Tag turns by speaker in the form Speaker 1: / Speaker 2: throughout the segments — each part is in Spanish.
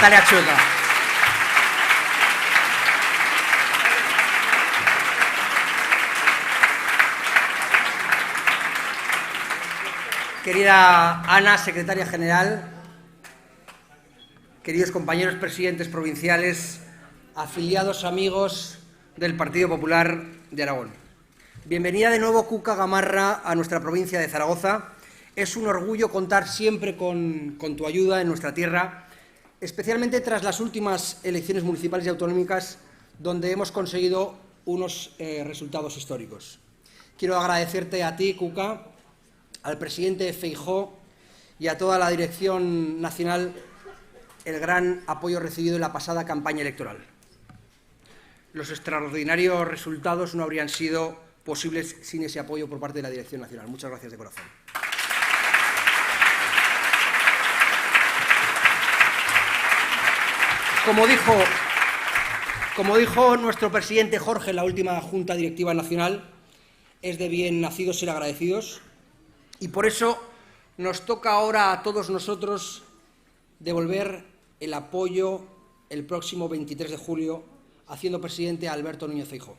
Speaker 1: Natalia Chueca. Querida Ana, secretaria general, queridos compañeros presidentes provinciales, afiliados amigos del Partido Popular de Aragón. Bienvenida de nuevo, Cuca Gamarra, a nuestra provincia de Zaragoza. Es un orgullo contar siempre con tu ayuda en nuestra tierra, especialmente tras las últimas elecciones municipales y autonómicas, donde hemos conseguido unos resultados históricos. Quiero agradecerte a ti, Cuca, al presidente Feijóo y a toda la dirección nacional el gran apoyo recibido en la pasada campaña electoral. Los extraordinarios resultados no habrían sido posibles sin ese apoyo por parte de la dirección nacional. Muchas gracias de corazón. Como dijo nuestro presidente Jorge en la última Junta Directiva Nacional, es de bien nacidos ser agradecidos, y por eso nos toca ahora a todos nosotros devolver el apoyo el próximo 23 de julio, haciendo presidente a Alberto Núñez Feijóo.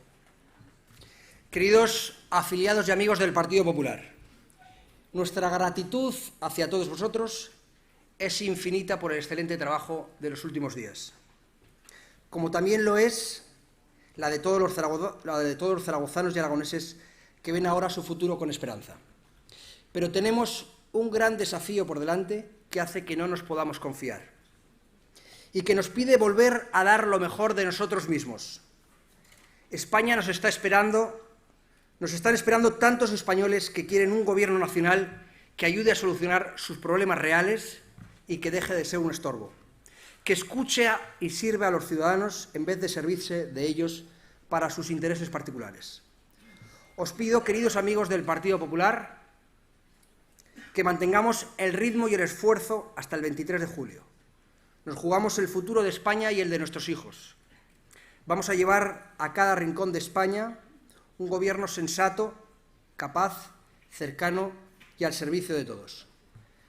Speaker 1: Queridos afiliados y amigos del Partido Popular, nuestra gratitud hacia todos vosotros es infinita por el excelente trabajo de los últimos días, como también lo es la de todos los zaragozanos y aragoneses que ven ahora su futuro con esperanza. Pero tenemos un gran desafío por delante que hace que no nos podamos confiar y que nos pide volver a dar lo mejor de nosotros mismos. España nos están esperando tantos españoles que quieren un gobierno nacional que ayude a solucionar sus problemas reales y que deje de ser un estorbo, que escuche y sirva a los ciudadanos en vez de servirse de ellos para sus intereses particulares. Os pido, queridos amigos del Partido Popular, que mantengamos el ritmo y el esfuerzo hasta el 23 de julio. Nos jugamos el futuro de España y el de nuestros hijos. Vamos a llevar a cada rincón de España un gobierno sensato, capaz, cercano y al servicio de todos.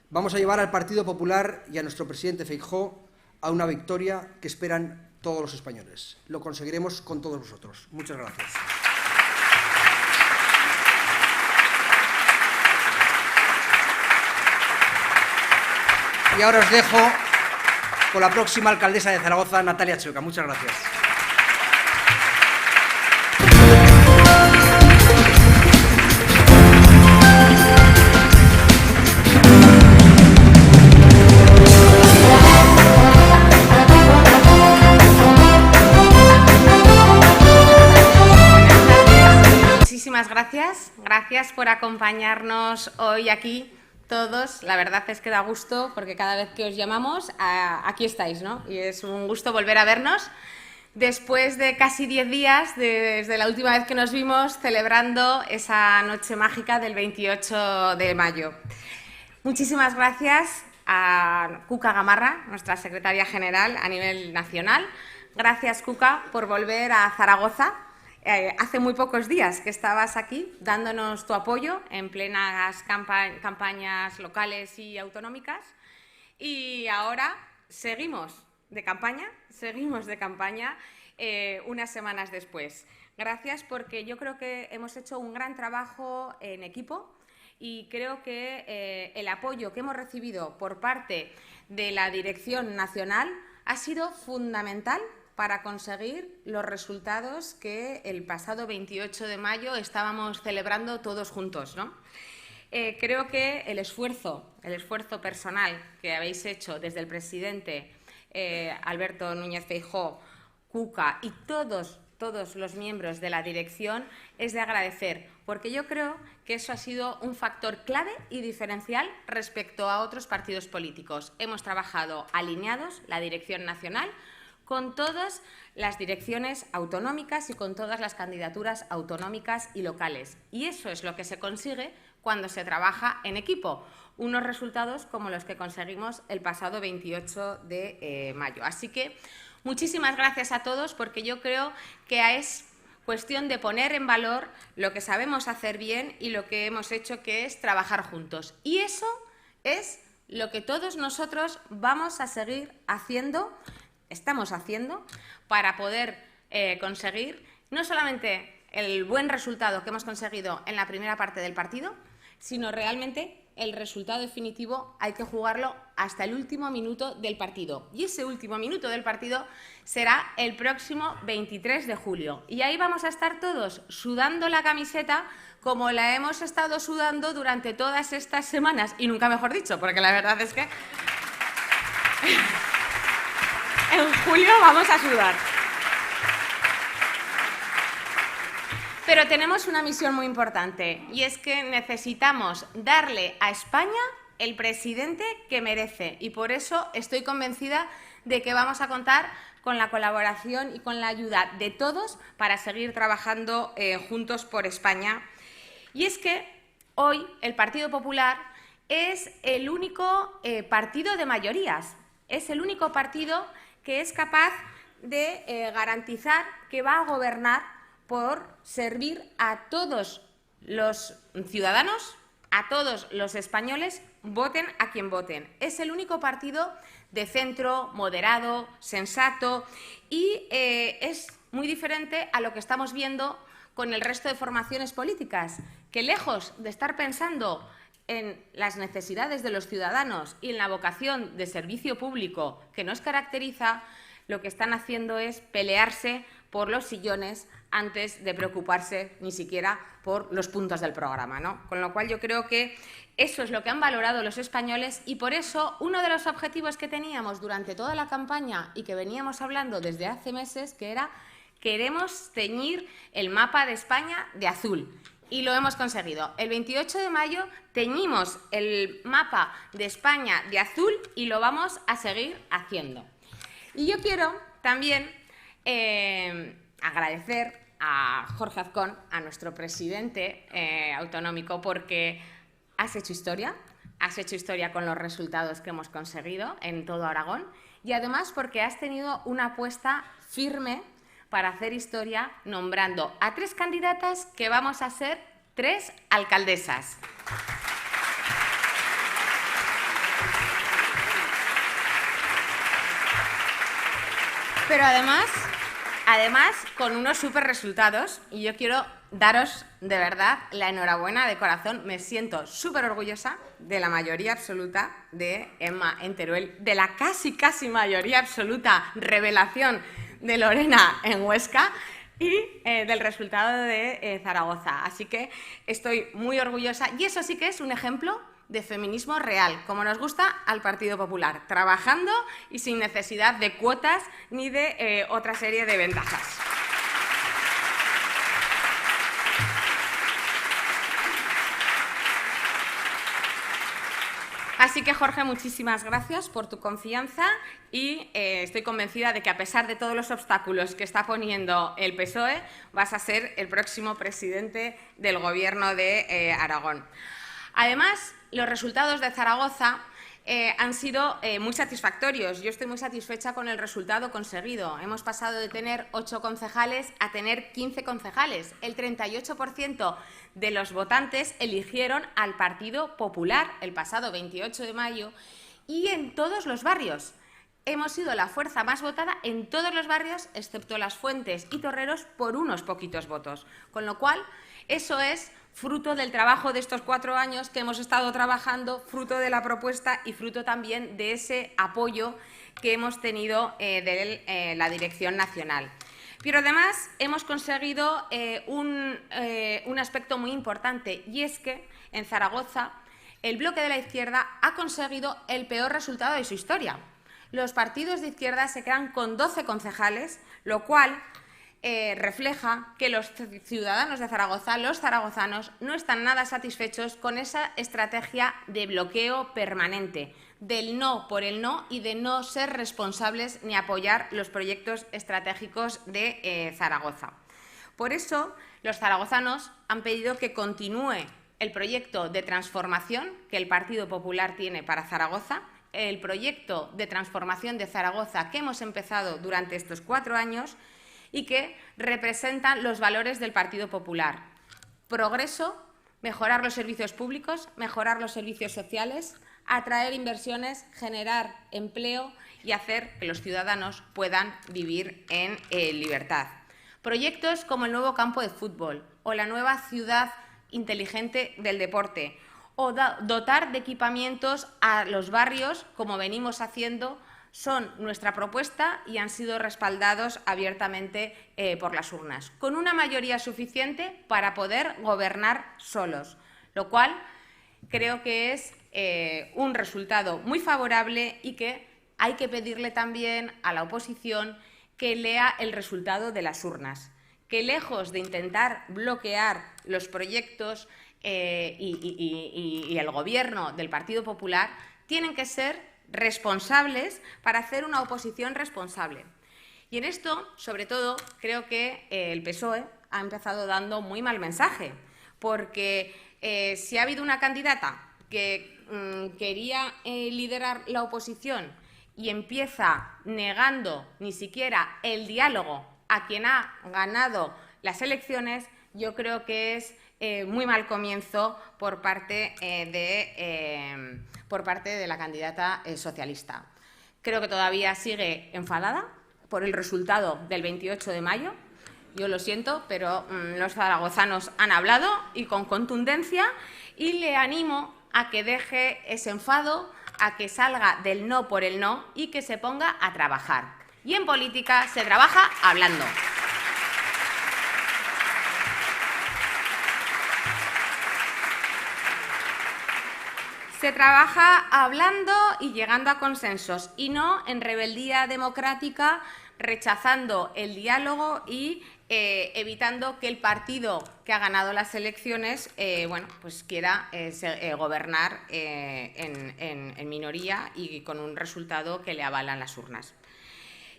Speaker 1: Vamos a llevar al Partido Popular y a nuestro presidente Feijóo a una victoria que esperan todos los españoles. Lo conseguiremos con todos vosotros. Muchas gracias. Y ahora os dejo con la próxima alcaldesa de Zaragoza, Natalia Chueca. Muchas gracias.
Speaker 2: Muchísimas gracias. Gracias por acompañarnos hoy aquí. Todos, la verdad es que da gusto porque cada vez que os llamamos, aquí estáis, ¿no? Y es un gusto volver a vernos después de casi 10 días desde la última vez que nos vimos celebrando esa noche mágica del 28 de mayo. Muchísimas gracias a Cuca Gamarra, nuestra secretaria general a nivel nacional. Gracias, Cuca, por volver a Zaragoza. Hace muy pocos días que estabas aquí dándonos tu apoyo en plenas campañas locales y autonómicas, y ahora seguimos de campaña unas semanas después. Gracias, porque yo creo que hemos hecho un gran trabajo en equipo y creo que el apoyo que hemos recibido por parte de la Dirección Nacional ha sido fundamental para conseguir los resultados que el pasado 28 de mayo estábamos celebrando todos juntos, ¿no? Creo que el esfuerzo personal que habéis hecho desde el presidente Alberto Núñez Feijóo, Cuca y todos los miembros de la dirección es de agradecer, porque yo creo que eso ha sido un factor clave y diferencial respecto a otros partidos políticos. Hemos trabajado alineados, la dirección nacional, con todas las direcciones autonómicas y con todas las candidaturas autonómicas y locales. Y eso es lo que se consigue cuando se trabaja en equipo. Unos resultados como los que conseguimos el pasado 28 de mayo. Así que muchísimas gracias a todos, porque yo creo que es cuestión de poner en valor lo que sabemos hacer bien y lo que hemos hecho, que es trabajar juntos. Y eso es lo que todos nosotros vamos a seguir haciendo, estamos haciendo, para poder conseguir no solamente el buen resultado que hemos conseguido en la primera parte del partido, sino realmente el resultado definitivo hay que jugarlo hasta el último minuto del partido. Y ese último minuto del partido será el próximo 23 de julio. Y ahí vamos a estar todos sudando la camiseta como la hemos estado sudando durante todas estas semanas. Y nunca mejor dicho, porque la verdad es que en julio vamos a sudar. Pero tenemos una misión muy importante y es que necesitamos darle a España el presidente que merece y por eso estoy convencida de que vamos a contar con la colaboración y con la ayuda de todos para seguir trabajando juntos por España. Y es que hoy el Partido Popular es el único partido de mayorías, es el único partido que es capaz de garantizar que va a gobernar por servir a todos los ciudadanos, a todos los españoles, voten a quien voten. Es el único partido de centro, moderado, sensato y es muy diferente a lo que estamos viendo con el resto de formaciones políticas, que lejos de estar pensando en las necesidades de los ciudadanos y en la vocación de servicio público que nos caracteriza, lo que están haciendo es pelearse por los sillones antes de preocuparse ni siquiera por los puntos del programa, ¿no? Con lo cual yo creo que eso es lo que han valorado los españoles y por eso uno de los objetivos que teníamos durante toda la campaña y que veníamos hablando desde hace meses, que era queremos teñir el mapa de España de azul. Y lo hemos conseguido. El 28 de mayo teñimos el mapa de España de azul y lo vamos a seguir haciendo. Y yo quiero también agradecer a Jorge Azcón, a nuestro presidente autonómico, porque has hecho historia con los resultados que hemos conseguido en todo Aragón y además porque has tenido una apuesta firme para hacer historia nombrando a 3 candidatas que vamos a ser 3 alcaldesas. Pero además con unos súper resultados y yo quiero daros de verdad la enhorabuena de corazón. Me siento súper orgullosa de la mayoría absoluta de Emma en Teruel, de la casi mayoría absoluta revelación de Lorena en Huesca y del resultado de Zaragoza. Así que estoy muy orgullosa y eso sí que es un ejemplo de feminismo real, como nos gusta al Partido Popular, trabajando y sin necesidad de cuotas ni de otra serie de ventajas. Así que, Jorge, muchísimas gracias por tu confianza y estoy convencida de que, a pesar de todos los obstáculos que está poniendo el PSOE, vas a ser el próximo presidente del Gobierno de Aragón. Además, los resultados de Zaragoza han sido muy satisfactorios. Yo estoy muy satisfecha con el resultado conseguido. Hemos pasado de tener 8 concejales a tener 15 concejales. El 38% de los votantes eligieron al Partido Popular el pasado 28 de mayo y en todos los barrios. Hemos sido la fuerza más votada en todos los barrios, excepto Las Fuentes y Torreros, por unos poquitos votos. Con lo cual, eso es fruto del trabajo de estos 4 años que hemos estado trabajando, fruto de la propuesta y fruto también de ese apoyo que hemos tenido de la Dirección Nacional. Pero además hemos conseguido un aspecto muy importante y es que en Zaragoza el bloque de la izquierda ha conseguido el peor resultado de su historia. Los partidos de izquierda se quedan con 12 concejales, lo cual refleja que los ciudadanos de Zaragoza, los zaragozanos, no están nada satisfechos con esa estrategia de bloqueo permanente, del no por el no y de no ser responsables ni apoyar los proyectos estratégicos de Zaragoza. Por eso, los zaragozanos han pedido que continúe el proyecto de transformación que el Partido Popular tiene para Zaragoza, el proyecto de transformación de Zaragoza que hemos empezado durante estos 4 años y que representan los valores del Partido Popular. Progreso, mejorar los servicios públicos, mejorar los servicios sociales, atraer inversiones, generar empleo y hacer que los ciudadanos puedan vivir en libertad. Proyectos como el nuevo campo de fútbol o la nueva ciudad inteligente del deporte o dotar de equipamientos a los barrios, como venimos haciendo, son nuestra propuesta y han sido respaldados abiertamente por las urnas, con una mayoría suficiente para poder gobernar solos, lo cual creo que es un resultado muy favorable y que hay que pedirle también a la oposición que lea el resultado de las urnas, que lejos de intentar bloquear los proyectos y el Gobierno del Partido Popular, tienen que ser responsables para hacer una oposición responsable. Y en esto, sobre todo, creo que el PSOE ha empezado dando muy mal mensaje, porque si ha habido una candidata que quería liderar la oposición y empieza negando ni siquiera el diálogo a quien ha ganado las elecciones, yo creo que es muy mal comienzo por parte de la candidata socialista. Creo que todavía sigue enfadada por el resultado del 28 de mayo. Yo lo siento, pero los zaragozanos han hablado y con contundencia, y le animo a que deje ese enfado, a que salga del no por el no y que se ponga a trabajar. Y en política se trabaja hablando. Se trabaja hablando y llegando a consensos, y no en rebeldía democrática, rechazando el diálogo y evitando que el partido que ha ganado las elecciones pues quiera gobernar en minoría y con un resultado que le avalan las urnas.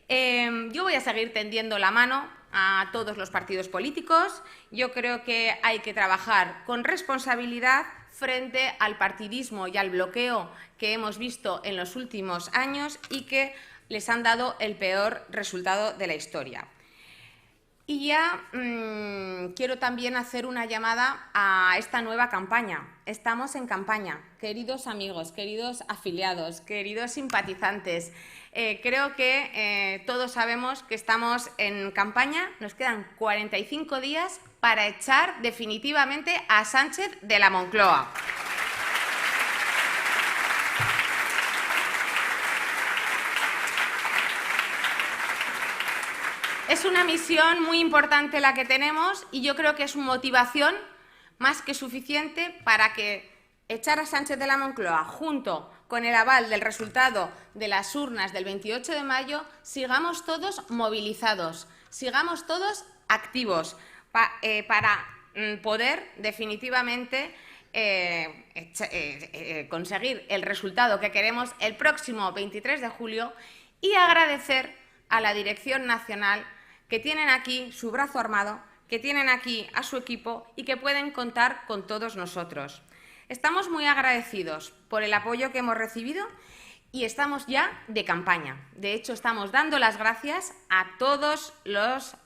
Speaker 2: Yo voy a seguir tendiendo la mano a todos los partidos políticos. Yo creo que hay que trabajar con responsabilidad frente al partidismo y al bloqueo que hemos visto en los últimos años y que les han dado el peor resultado de la historia. Y ya quiero también hacer una llamada a esta nueva campaña. Estamos en campaña, queridos amigos, queridos afiliados, queridos simpatizantes. Creo que todos sabemos que estamos en campaña. Nos quedan 45 días para echar definitivamente a Sánchez de la Moncloa. Es una misión muy importante la que tenemos y yo creo que es una motivación más que suficiente para que echar a Sánchez de la Moncloa, junto con el aval del resultado de las urnas del 28 de mayo, sigamos todos movilizados, sigamos todos activos para poder definitivamente conseguir el resultado que queremos el próximo 23 de julio y agradecer a la Dirección Nacional que tienen aquí su brazo armado, que tienen aquí a su equipo y que pueden contar con todos nosotros. Estamos muy agradecidos por el apoyo que hemos recibido y estamos ya de campaña. De hecho, estamos dando las gracias a todos los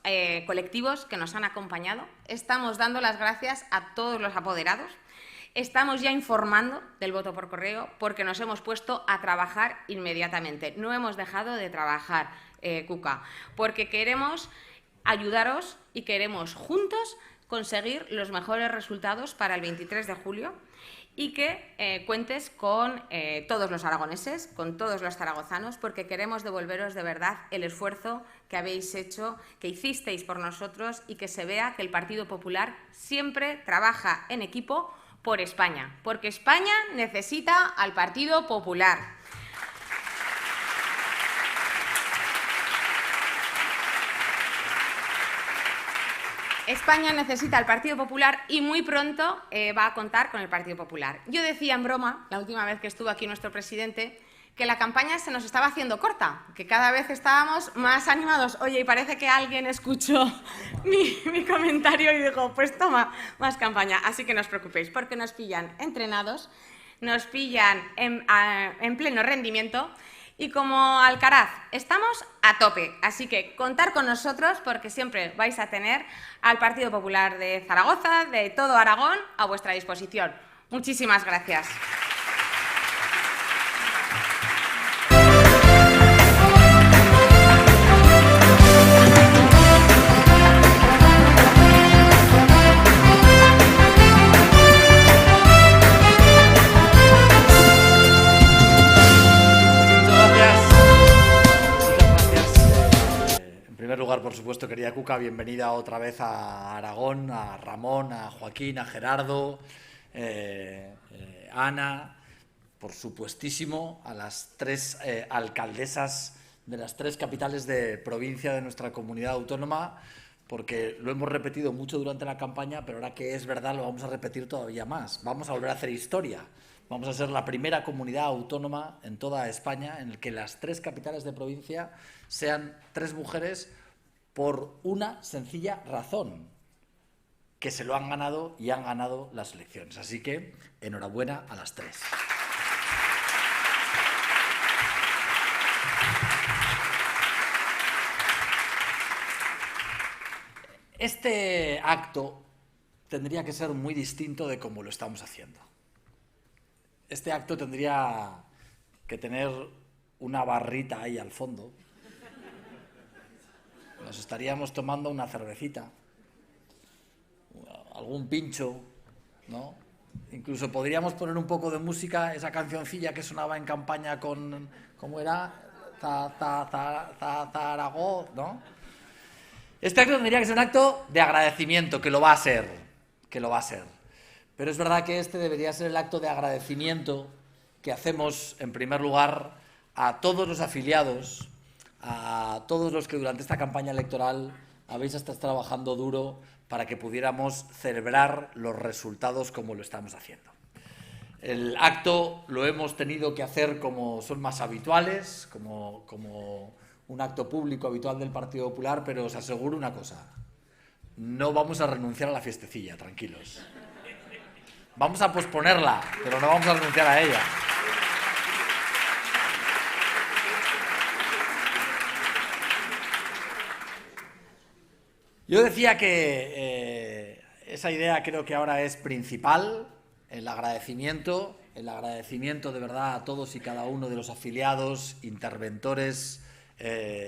Speaker 2: colectivos que nos han acompañado. Estamos dando las gracias a todos los apoderados. Estamos ya informando del voto por correo porque nos hemos puesto a trabajar inmediatamente. No hemos dejado de trabajar, Cuca, porque queremos ayudaros y queremos juntos conseguir los mejores resultados para el 23 de julio y que cuentes con todos los aragoneses, con todos los zaragozanos, porque queremos devolveros de verdad el esfuerzo que habéis hecho, que hicisteis por nosotros y que se vea que el Partido Popular siempre trabaja en equipo por España, porque España necesita al Partido Popular. España necesita al Partido Popular y muy pronto va a contar con el Partido Popular. Yo decía en broma, la última vez que estuvo aquí nuestro presidente, que la campaña se nos estaba haciendo corta, que cada vez estábamos más animados. Oye, y parece que alguien escuchó mi comentario y dijo, pues toma, más campaña. Así que no os preocupéis, porque nos pillan entrenados, nos pillan en pleno rendimiento. Y como Alcaraz, estamos a tope, así que contar con nosotros porque siempre vais a tener al Partido Popular de Zaragoza, de todo Aragón, a vuestra disposición. Muchísimas gracias.
Speaker 3: por supuesto, querida Cuca, bienvenida otra vez a Aragón, a Ramón, a Joaquín, a Gerardo, Ana, por supuestísimo, a las 3 alcaldesas de las 3 capitales de provincia de nuestra comunidad autónoma, porque lo hemos repetido mucho durante la campaña, pero ahora que es verdad lo vamos a repetir todavía más. Vamos a volver a hacer historia. Vamos a ser la primera comunidad autónoma en toda España en la que las 3 capitales de provincia sean 3 mujeres por una sencilla razón, que se lo han ganado y han ganado las elecciones. Así que enhorabuena a las 3. Este acto tendría que ser muy distinto de cómo lo estamos haciendo. Este acto tendría que tener una barrita ahí al fondo. Nos estaríamos tomando una cervecita, algún pincho, ¿no? Incluso podríamos poner un poco de música, esa cancioncilla que sonaba en campaña con, ¿cómo era? Zaragoza, ¿no? Este acto tendría que ser un acto de agradecimiento, que lo va a ser, Pero es verdad que este debería ser el acto de agradecimiento que hacemos, en primer lugar, a todos los afiliados, a todos los que durante esta campaña electoral habéis estado trabajando duro para que pudiéramos celebrar los resultados como lo estamos haciendo. El acto lo hemos tenido que hacer como son más habituales, como un acto público habitual del Partido Popular, pero os aseguro una cosa, no vamos a renunciar a la fiestecilla, tranquilos. Vamos a posponerla, pero no vamos a renunciar a ella. Yo decía que esa idea creo que ahora es principal, el agradecimiento de verdad a todos y cada uno de los afiliados, interventores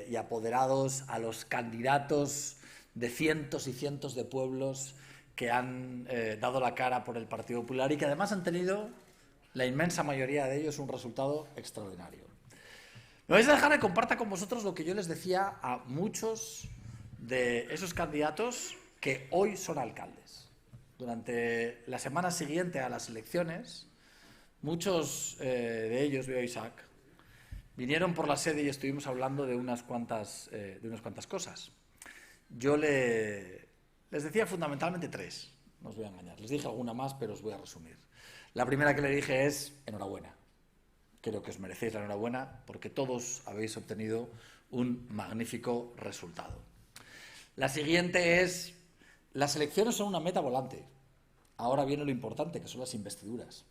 Speaker 3: y apoderados, a los candidatos de cientos y cientos de pueblos que han dado la cara por el Partido Popular y que además han tenido, la inmensa mayoría de ellos, un resultado extraordinario. Me vais a dejar que comparta con vosotros lo que yo les decía a muchos de esos candidatos que hoy son alcaldes. Durante la semana siguiente a las elecciones, muchos de ellos, veo a Isaac, vinieron por la sede y estuvimos hablando de unas cuantas cosas. Yo les decía fundamentalmente 3, no os voy a engañar. Les dije alguna más, pero os voy a resumir. La primera que le dije es enhorabuena. Creo que os merecéis la enhorabuena porque todos habéis obtenido un magnífico resultado. La siguiente es, las elecciones son una meta volante. Ahora viene lo importante, que son las investiduras.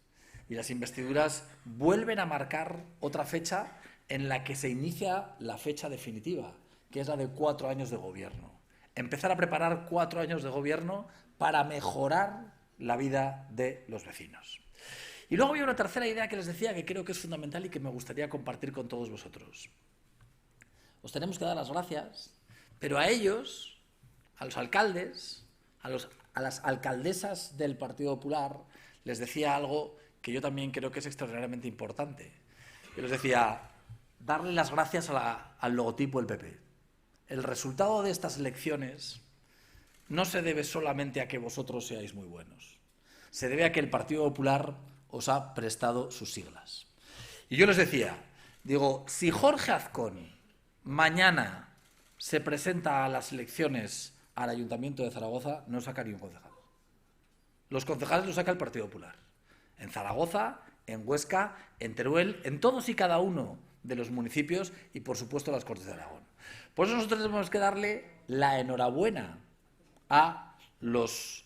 Speaker 3: Y las investiduras vuelven a marcar otra fecha en la que se inicia la fecha definitiva, que es la de 4 años de gobierno. Empezar a preparar 4 años de gobierno para mejorar la vida de los vecinos. Y luego había una tercera idea que les decía que creo que es fundamental y que me gustaría compartir con todos vosotros. Os tenemos que dar las gracias, pero a ellos, a los alcaldes, a las alcaldesas del Partido Popular, les decía algo que yo también creo que es extraordinariamente importante. Yo les decía, darle las gracias al logotipo del PP. El resultado de estas elecciones no se debe solamente a que vosotros seáis muy buenos. Se debe a que el Partido Popular os ha prestado sus siglas. Y yo les decía, digo, si Jorge Azcón mañana se presenta a las elecciones al Ayuntamiento de Zaragoza, no saca ni un concejal. Los concejales los saca el Partido Popular. En Zaragoza, en Huesca, en Teruel, en todos y cada uno de los municipios y, por supuesto, las Cortes de Aragón. Por eso nosotros tenemos que darle la enhorabuena a los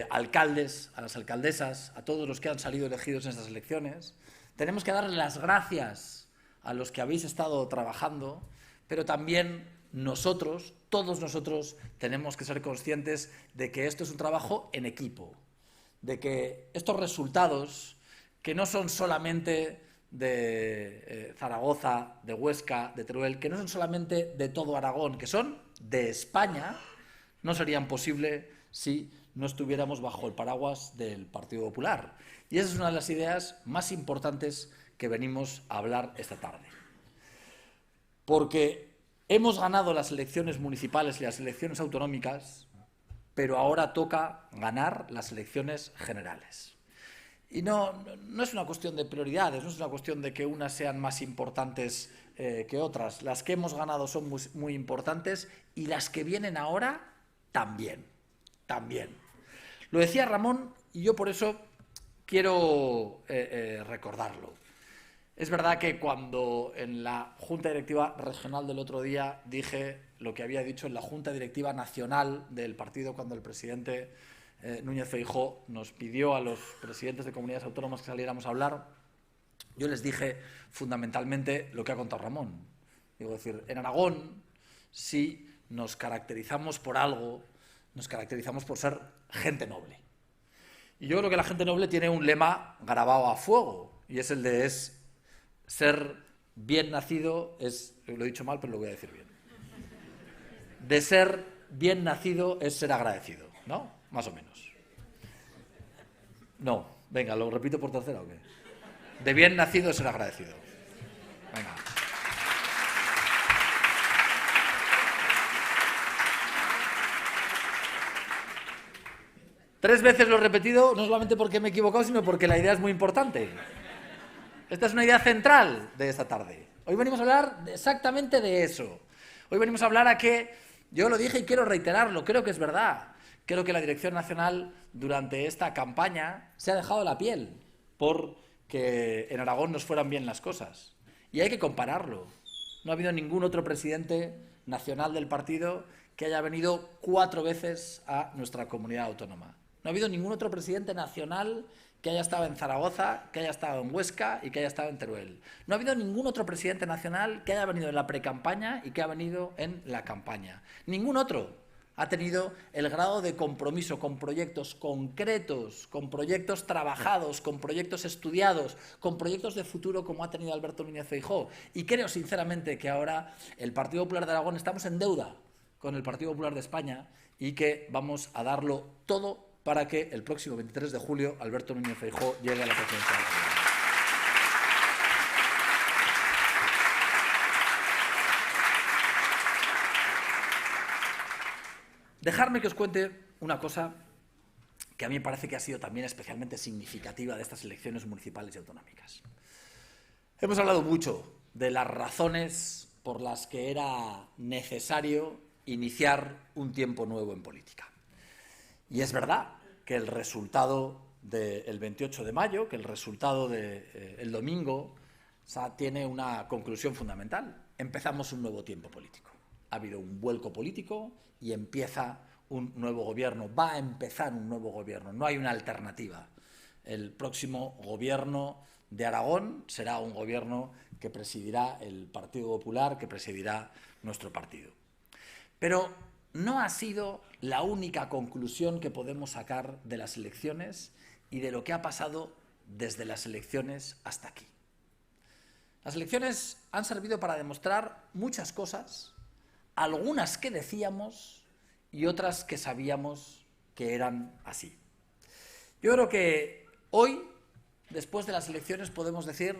Speaker 3: alcaldes, a las alcaldesas, a todos los que han salido elegidos en estas elecciones. Tenemos que darle las gracias a los que habéis estado trabajando, pero también nosotros, todos nosotros, tenemos que ser conscientes de que esto es un trabajo en equipo, de que estos resultados, que no son solamente de Zaragoza, de Huesca, de Teruel, que no son solamente de todo Aragón, que son de España, no serían posibles si no estuviéramos bajo el paraguas del Partido Popular. Y esa es una de las ideas más importantes que venimos a hablar esta tarde. Porque hemos ganado las elecciones municipales y las elecciones autonómicas, pero ahora toca ganar las elecciones generales. Y no es una cuestión de prioridades, no es una cuestión de que unas sean más importantes que otras. Las que hemos ganado son muy importantes y las que vienen ahora también. Lo decía Ramón y yo por eso quiero recordarlo. Es verdad que cuando en la Junta Directiva Regional del otro día dije lo que había dicho en la Junta Directiva Nacional del partido cuando el presidente Núñez Feijóo nos pidió a los presidentes de comunidades autónomas que saliéramos a hablar, yo les dije fundamentalmente lo que ha contado Ramón. Digo, decir, en Aragón, si nos caracterizamos por algo, nos caracterizamos por ser gente noble. Y yo creo que la gente noble tiene un lema grabado a fuego, y es el de ser bien nacido, lo he dicho mal, pero lo voy a decir bien. De ser bien nacido es ser agradecido, ¿no? Más o menos. No, venga, ¿lo repito por tercera o qué? De bien nacido es ser agradecido. Venga. Tres veces lo he repetido, no solamente porque me he equivocado, sino porque la idea es muy importante. Esta es una idea central de esta tarde. Hoy venimos a hablar exactamente de eso. Hoy venimos a hablar a que, yo lo dije y quiero reiterarlo, creo que es verdad. Creo que la Dirección Nacional durante esta campaña se ha dejado la piel por que en Aragón nos fueran bien las cosas. Y hay que compararlo. No ha habido ningún otro presidente nacional del partido que haya venido 4 veces a nuestra comunidad autónoma. No ha habido ningún otro presidente nacional que haya estado en Zaragoza, que haya estado en Huesca y que haya estado en Teruel. No ha habido ningún otro presidente nacional que haya venido en la precampaña y que haya venido en la campaña. Ningún otro ha tenido el grado de compromiso con proyectos concretos, con proyectos trabajados, con proyectos estudiados, con proyectos de futuro como ha tenido Alberto Núñez Feijóo. Y creo sinceramente que ahora el Partido Popular de Aragón estamos en deuda con el Partido Popular de España y que vamos a darlo todo para que el próximo 23 de julio Alberto Núñez Feijóo llegue a la presidencia de la República. Dejadme que os cuente una cosa que a mí me parece que ha sido también especialmente significativa de estas elecciones municipales y autonómicas. Hemos hablado mucho de las razones por las que era necesario iniciar un tiempo nuevo en política. Y es verdad que el resultado del 28 de mayo, que el resultado del domingo, tiene una conclusión fundamental. Empezamos un nuevo tiempo político. Ha habido un vuelco político y empieza un nuevo gobierno. Va a empezar un nuevo gobierno. No hay una alternativa. El próximo gobierno de Aragón será un gobierno que presidirá el Partido Popular, que presidirá nuestro partido. Pero no ha sido la única conclusión que podemos sacar de las elecciones y de lo que ha pasado desde las elecciones hasta aquí. Las elecciones han servido para demostrar muchas cosas, algunas que decíamos y otras que sabíamos que eran así. Yo creo que hoy, después de las elecciones, podemos decir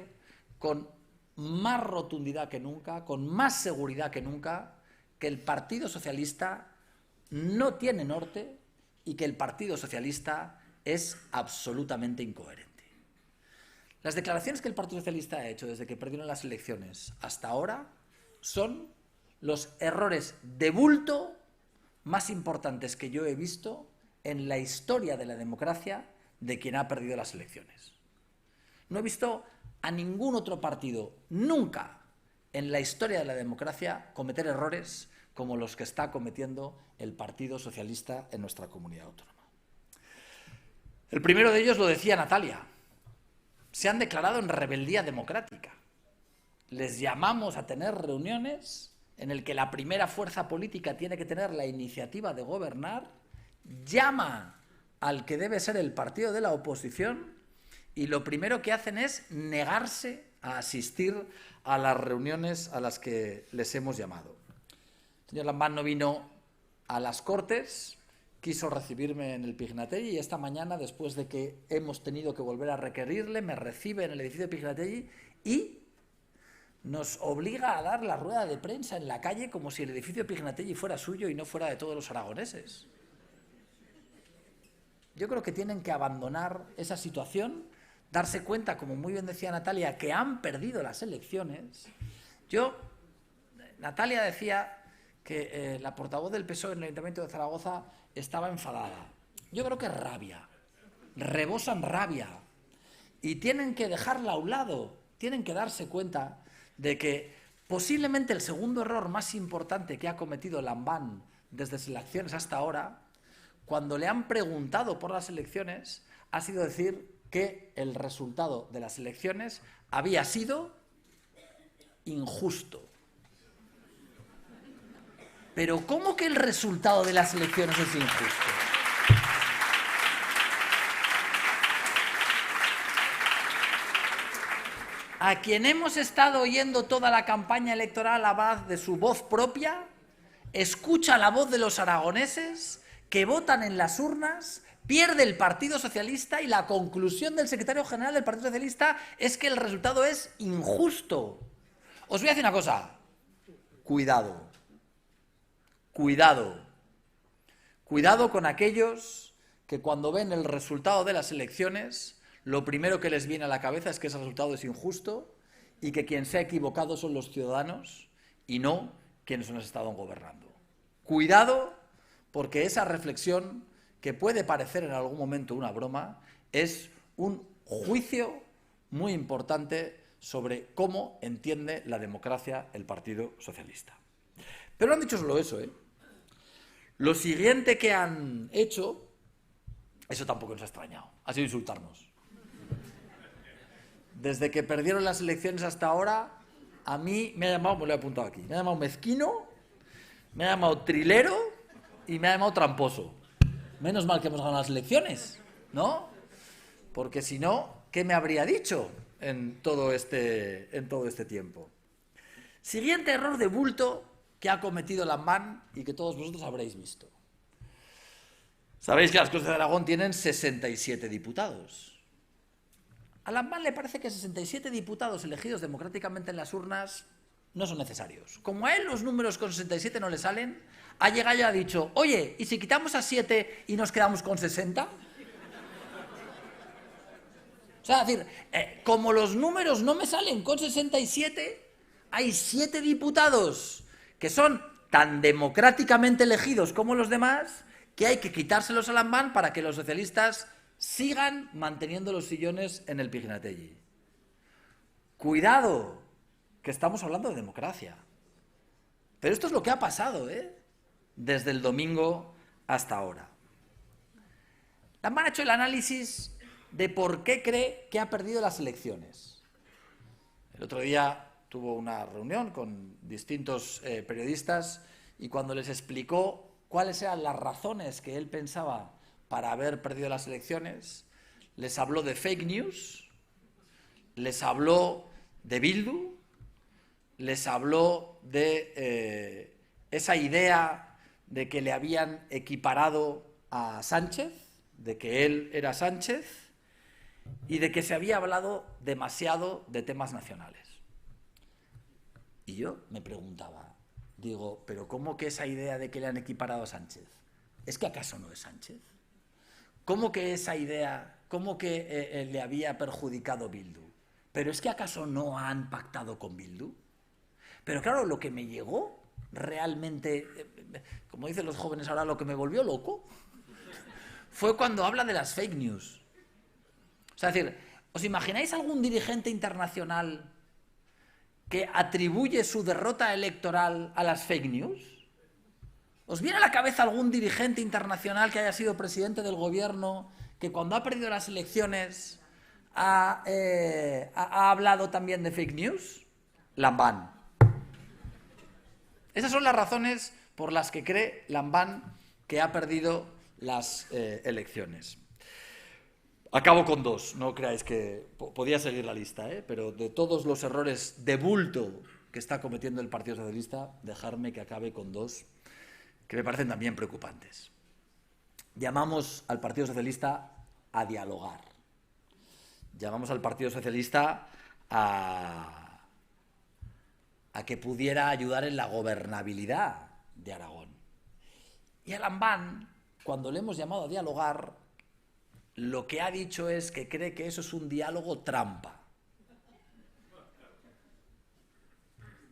Speaker 3: con más rotundidad que nunca, con más seguridad que nunca, que el Partido Socialista no tiene norte y que el Partido Socialista es absolutamente incoherente. Las declaraciones que el Partido Socialista ha hecho desde que perdieron las elecciones hasta ahora son los errores de bulto más importantes que yo he visto en la historia de la democracia de quien ha perdido las elecciones. No he visto a ningún otro partido nunca en la historia de la democracia cometer errores como los que está cometiendo el Partido Socialista en nuestra comunidad autónoma. El primero de ellos lo decía Natalia. Se han declarado en rebeldía democrática. Les llamamos a tener reuniones en las que la primera fuerza política tiene que tener la iniciativa de gobernar, llama al que debe ser el partido de la oposición y lo primero que hacen es negarse a asistir a las reuniones a las que les hemos llamado. El señor Lambán no vino a las Cortes, quiso recibirme en el Pignatelli y esta mañana, después de que hemos tenido que volver a requerirle, me recibe en el edificio de Pignatelli y nos obliga a dar la rueda de prensa en la calle como si el edificio Pignatelli fuera suyo y no fuera de todos los aragoneses. Yo creo que tienen que abandonar esa situación, darse cuenta, como muy bien decía Natalia, que han perdido las elecciones. Natalia decía que la portavoz del PSOE en el Ayuntamiento de Zaragoza estaba enfadada. Yo creo que es rabia, rebosan rabia y tienen que dejarla a un lado, tienen que darse cuenta de que posiblemente el segundo error más importante que ha cometido Lambán desde las elecciones hasta ahora, cuando le han preguntado por las elecciones, ha sido decir que el resultado de las elecciones había sido injusto. Pero ¿cómo que el resultado de las elecciones es injusto? A quien hemos estado oyendo toda la campaña electoral a base de su voz propia, escucha la voz de los aragoneses que votan en las urnas, pierde el Partido Socialista y la conclusión del secretario general del Partido Socialista es que el resultado es injusto. Os voy a decir una cosa, cuidado, cuidado, cuidado con aquellos que cuando ven el resultado de las elecciones, lo primero que les viene a la cabeza es que ese resultado es injusto y que quien se ha equivocado son los ciudadanos y no quienes nos estaban gobernando. Cuidado, porque esa reflexión, que puede parecer en algún momento una broma, es un juicio muy importante sobre cómo entiende la democracia el Partido Socialista. Pero no han dicho solo eso, ¿eh? Lo siguiente que han hecho, eso tampoco nos ha extrañado, ha sido insultarnos. Desde que perdieron las elecciones hasta ahora, a mí me ha llamado, me lo he apuntado aquí, me ha llamado mezquino, me ha llamado trilero y me ha llamado tramposo. Menos mal que hemos ganado las elecciones, ¿no? Porque si no, ¿qué me habría dicho en todo este tiempo? Siguiente error de bulto que ha cometido Lambán y que todos vosotros habréis visto. Sabéis que las Cortes de Aragón tienen 67 diputados. A Lambán le parece que 67 diputados elegidos democráticamente en las urnas no son necesarios. Como a él los números con 67 no le salen, ha llegado y ha dicho, oye, ¿y si quitamos a 7 y nos quedamos con 60? O sea, es decir, como los números no me salen con 67, hay 7 diputados que son tan democráticamente elegidos como los demás que hay que quitárselos a Lambán para que los socialistas sigan manteniendo los sillones en el Pignatelli. Cuidado, que estamos hablando de democracia. Pero esto es lo que ha pasado, desde el domingo hasta ahora. Lambán ha hecho el análisis de por qué cree que ha perdido las elecciones. El otro día tuvo una reunión con distintos periodistas y cuando les explicó cuáles eran las razones que él pensaba para haber perdido las elecciones, les habló de fake news, les habló de Bildu, les habló de esa idea de que le habían equiparado a Sánchez, de que él era Sánchez, y de que se había hablado demasiado de temas nacionales. Y yo me preguntaba, digo, ¿pero cómo que esa idea de que le han equiparado a Sánchez? ¿Es que acaso no es Sánchez? ¿Cómo que esa idea, cómo que le había perjudicado Bildu? ¿Pero es que acaso no han pactado con Bildu? Pero claro, lo que me llegó realmente, como dicen los jóvenes ahora, lo que me volvió loco, fue cuando habla de las fake news. O sea, es decir, ¿os imagináis algún dirigente internacional que atribuye su derrota electoral a las fake news? ¿Os viene a la cabeza algún dirigente internacional que haya sido presidente del gobierno que cuando ha perdido las elecciones ha hablado también de fake news? Lambán. Esas son las razones por las que cree Lambán que ha perdido las elecciones. Acabo con dos, no creáis que podía seguir la lista, pero de todos los errores de bulto que está cometiendo el Partido Socialista, dejarme que acabe con dos que me parecen también preocupantes. Llamamos al Partido Socialista a dialogar. Llamamos al Partido Socialista a a que pudiera ayudar en la gobernabilidad de Aragón. Y a Lambán, cuando le hemos llamado a dialogar, lo que ha dicho es que cree que eso es un diálogo trampa.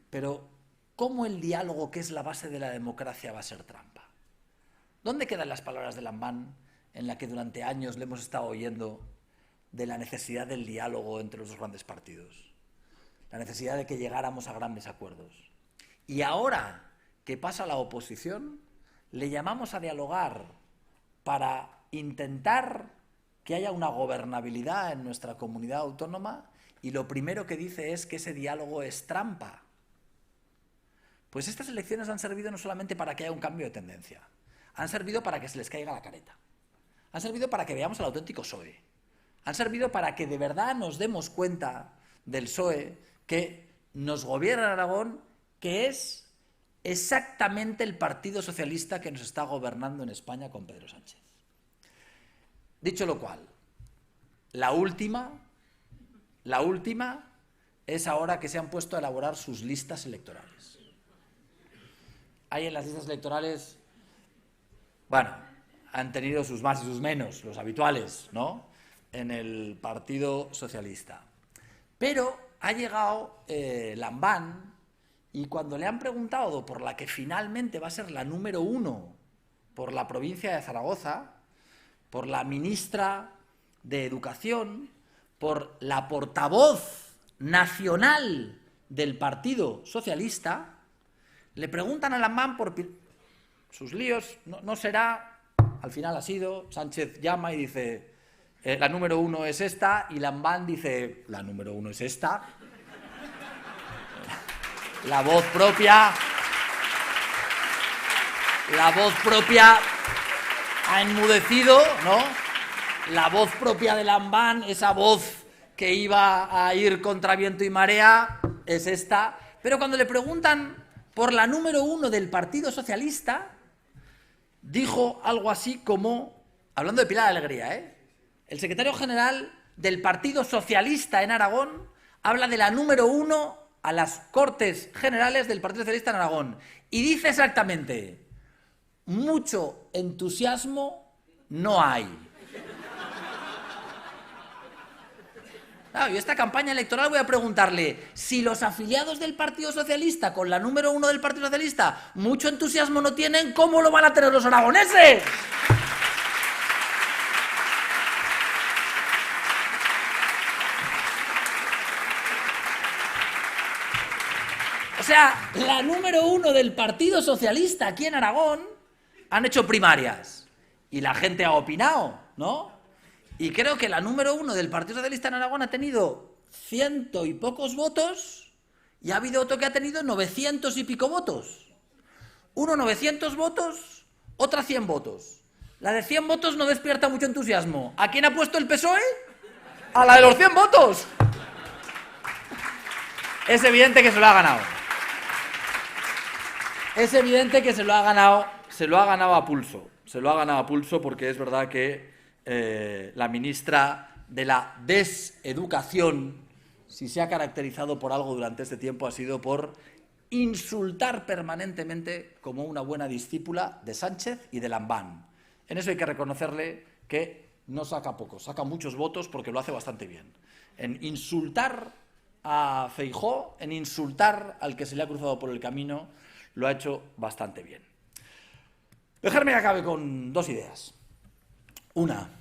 Speaker 3: Pero, ¿cómo el diálogo, que es la base de la democracia, va a ser trampa? ¿Dónde quedan las palabras de Lambán en las que durante años le hemos estado oyendo de la necesidad del diálogo entre los dos grandes partidos? La necesidad de que llegáramos a grandes acuerdos. Y ahora que pasa la oposición, le llamamos a dialogar para intentar que haya una gobernabilidad en nuestra comunidad autónoma, y lo primero que dice es que ese diálogo es trampa. Pues estas elecciones han servido no solamente para que haya un cambio de tendencia, han servido para que se les caiga la careta, han servido para que veamos al auténtico PSOE, han servido para que de verdad nos demos cuenta del PSOE que nos gobierna en Aragón, que es exactamente el Partido Socialista que nos está gobernando en España con Pedro Sánchez. Dicho lo cual, la última es ahora que se han puesto a elaborar sus listas electorales. Hay en las listas electorales, bueno, han tenido sus más y sus menos, los habituales, ¿no?, en el Partido Socialista. Pero ha llegado Lambán, y cuando le han preguntado por la que finalmente va a ser la número 1 por la provincia de Zaragoza, por la ministra de Educación, por la portavoz nacional del Partido Socialista, le preguntan a Lambán por sus líos. No será, al final ha sido, Sánchez llama y dice, la número 1 es esta, y Lambán dice, la número 1 es esta. La voz propia ha enmudecido, ¿no? La voz propia de Lambán, esa voz que iba a ir contra viento y marea, es esta. Pero cuando le preguntan por la número 1 del Partido Socialista, dijo algo así como, hablando de Pilar Alegría, el secretario general del Partido Socialista en Aragón habla de la número 1 a las Cortes Generales del Partido Socialista en Aragón, y dice exactamente, mucho entusiasmo no hay. Claro, yo esta campaña electoral voy a preguntarle, si los afiliados del Partido Socialista con la número 1 del Partido Socialista mucho entusiasmo no tienen, ¿cómo lo van a tener los aragoneses? O sea, la número 1 del Partido Socialista aquí en Aragón han hecho primarias y la gente ha opinado, ¿no? Y creo que la número 1 del Partido Socialista en Aragón ha tenido 100 y pocos votos, y ha habido otro que ha tenido 900 y pico votos. Uno 900 votos, otra 100 votos. La de 100 votos no despierta mucho entusiasmo. ¿A quién ha puesto el PSOE? ¡A la de los 100 votos! Es evidente que se lo ha ganado. Es evidente que se lo ha ganado a pulso. Se lo ha ganado a pulso, porque es verdad que la ministra de la Deseducación, si se ha caracterizado por algo durante este tiempo, ha sido por insultar permanentemente como una buena discípula de Sánchez y de Lambán. En eso hay que reconocerle que no saca pocos, saca muchos votos, porque lo hace bastante bien. En insultar a Feijóo, en insultar al que se le ha cruzado por el camino, lo ha hecho bastante bien. Dejarme que acabe con 2 ideas. Una,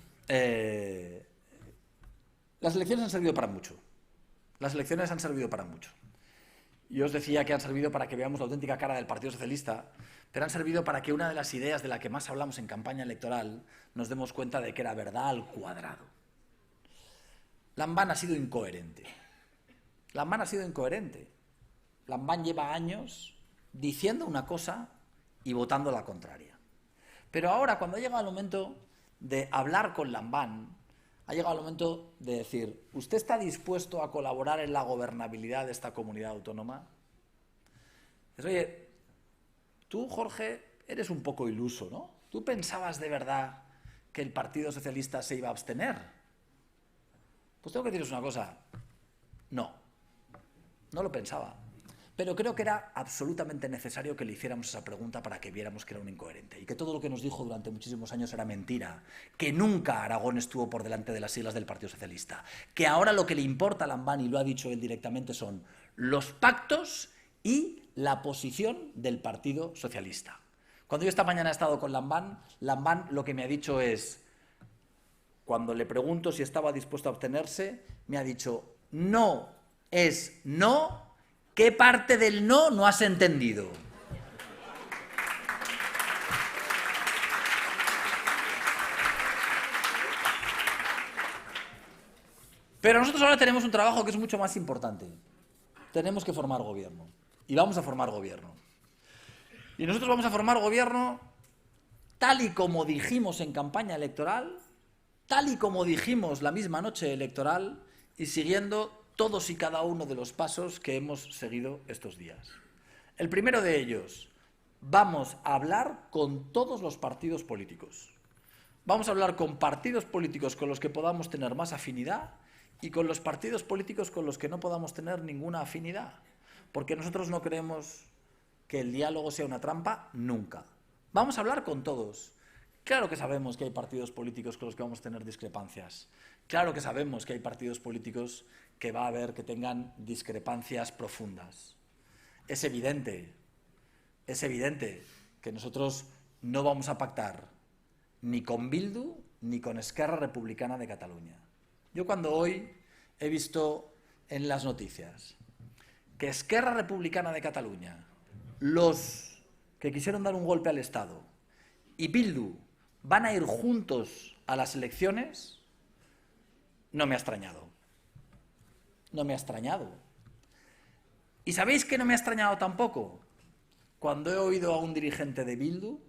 Speaker 3: las elecciones han servido para mucho. Las elecciones han servido para mucho. Yo os decía que han servido para que veamos la auténtica cara del Partido Socialista, pero han servido para que una de las ideas de la que más hablamos en campaña electoral nos demos cuenta de que era verdad al cuadrado. Lambán ha sido incoherente. Lambán ha sido incoherente. Lambán lleva años diciendo una cosa y votando la contraria. Pero ahora, cuando ha llegado el momento de hablar con Lambán, ha llegado el momento de decir, ¿usted está dispuesto a colaborar en la gobernabilidad de esta comunidad autónoma? Dices, oye, tú, Jorge, eres un poco iluso, ¿no? ¿Tú pensabas de verdad que el Partido Socialista se iba a abstener? Pues tengo que deciros una cosa, no lo pensaba. Pero creo que era absolutamente necesario que le hiciéramos esa pregunta para que viéramos que era un incoherente y que todo lo que nos dijo durante muchísimos años era mentira, que nunca Aragón estuvo por delante de las siglas del Partido Socialista, que ahora lo que le importa a Lambán, y lo ha dicho él directamente, son los pactos y la posición del Partido Socialista. Cuando yo esta mañana he estado con Lambán, Lambán lo que me ha dicho es, cuando le pregunto si estaba dispuesto a abstenerse, me ha dicho, no es no. ¿Qué parte del no has entendido? Pero nosotros ahora tenemos un trabajo que es mucho más importante. Tenemos que formar gobierno. Y vamos a formar gobierno. Y nosotros vamos a formar gobierno tal y como dijimos en campaña electoral, tal y como dijimos la misma noche electoral y siguiendo todos y cada uno de los pasos que hemos seguido estos días. El primero de ellos, vamos a hablar con todos los partidos políticos. Vamos a hablar con partidos políticos con los que podamos tener más afinidad y con los partidos políticos con los que no podamos tener ninguna afinidad. Porque nosotros no creemos que el diálogo sea una trampa, nunca. Vamos a hablar con todos. Claro que sabemos que hay partidos políticos con los que vamos a tener discrepancias. Claro que sabemos que hay partidos políticos que va a haber que tengan discrepancias profundas. Es evidente que nosotros no vamos a pactar ni con Bildu ni con Esquerra Republicana de Cataluña. Yo cuando hoy he visto en las noticias que Esquerra Republicana de Cataluña, los que quisieron dar un golpe al Estado, y Bildu van a ir juntos a las elecciones, no me ha extrañado. No me ha extrañado. ¿Y sabéis qué no me ha extrañado tampoco? Cuando he oído a un dirigente de Bildu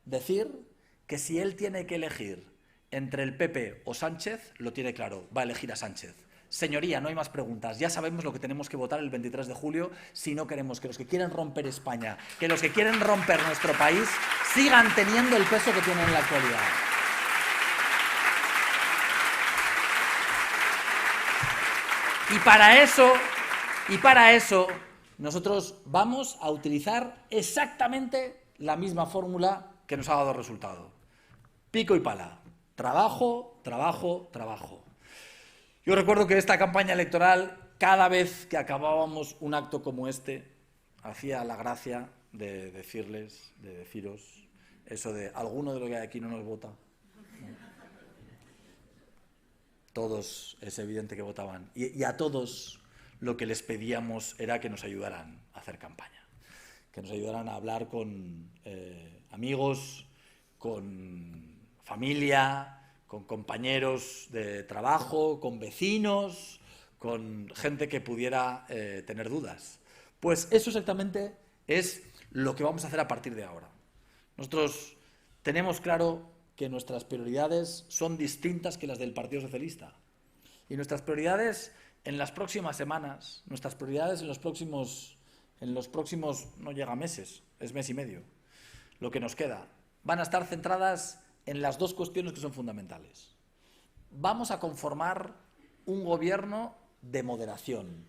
Speaker 3: decir que si él tiene que elegir entre el PP o Sánchez, lo tiene claro, va a elegir a Sánchez. Señoría, no hay más preguntas. Ya sabemos lo que tenemos que votar el 23 de julio si no queremos que los que quieren romper España, que los que quieren romper nuestro país, sigan teniendo el peso que tienen en la actualidad. Y para eso, nosotros vamos a utilizar exactamente la misma fórmula que nos ha dado resultado. Pico y pala. Trabajo, trabajo, trabajo. Yo recuerdo que esta campaña electoral, cada vez que acabábamos un acto como este, hacía la gracia de deciros eso de alguno de los que hay aquí no nos vota. Todos es evidente que votaban. Y a todos lo que les pedíamos era que nos ayudaran a hacer campaña. Que nos ayudaran a hablar con amigos, con familia, con compañeros de trabajo, con vecinos, con gente que pudiera tener dudas. Pues eso exactamente es lo que vamos a hacer a partir de ahora. Nosotros tenemos claro que nuestras prioridades son distintas que las del Partido Socialista. Y nuestras prioridades en las próximas semanas, nuestras prioridades en los próximos, no llega a meses, es mes y medio, lo que nos queda, van a estar centradas en las dos cuestiones que son fundamentales. Vamos a conformar un gobierno de moderación.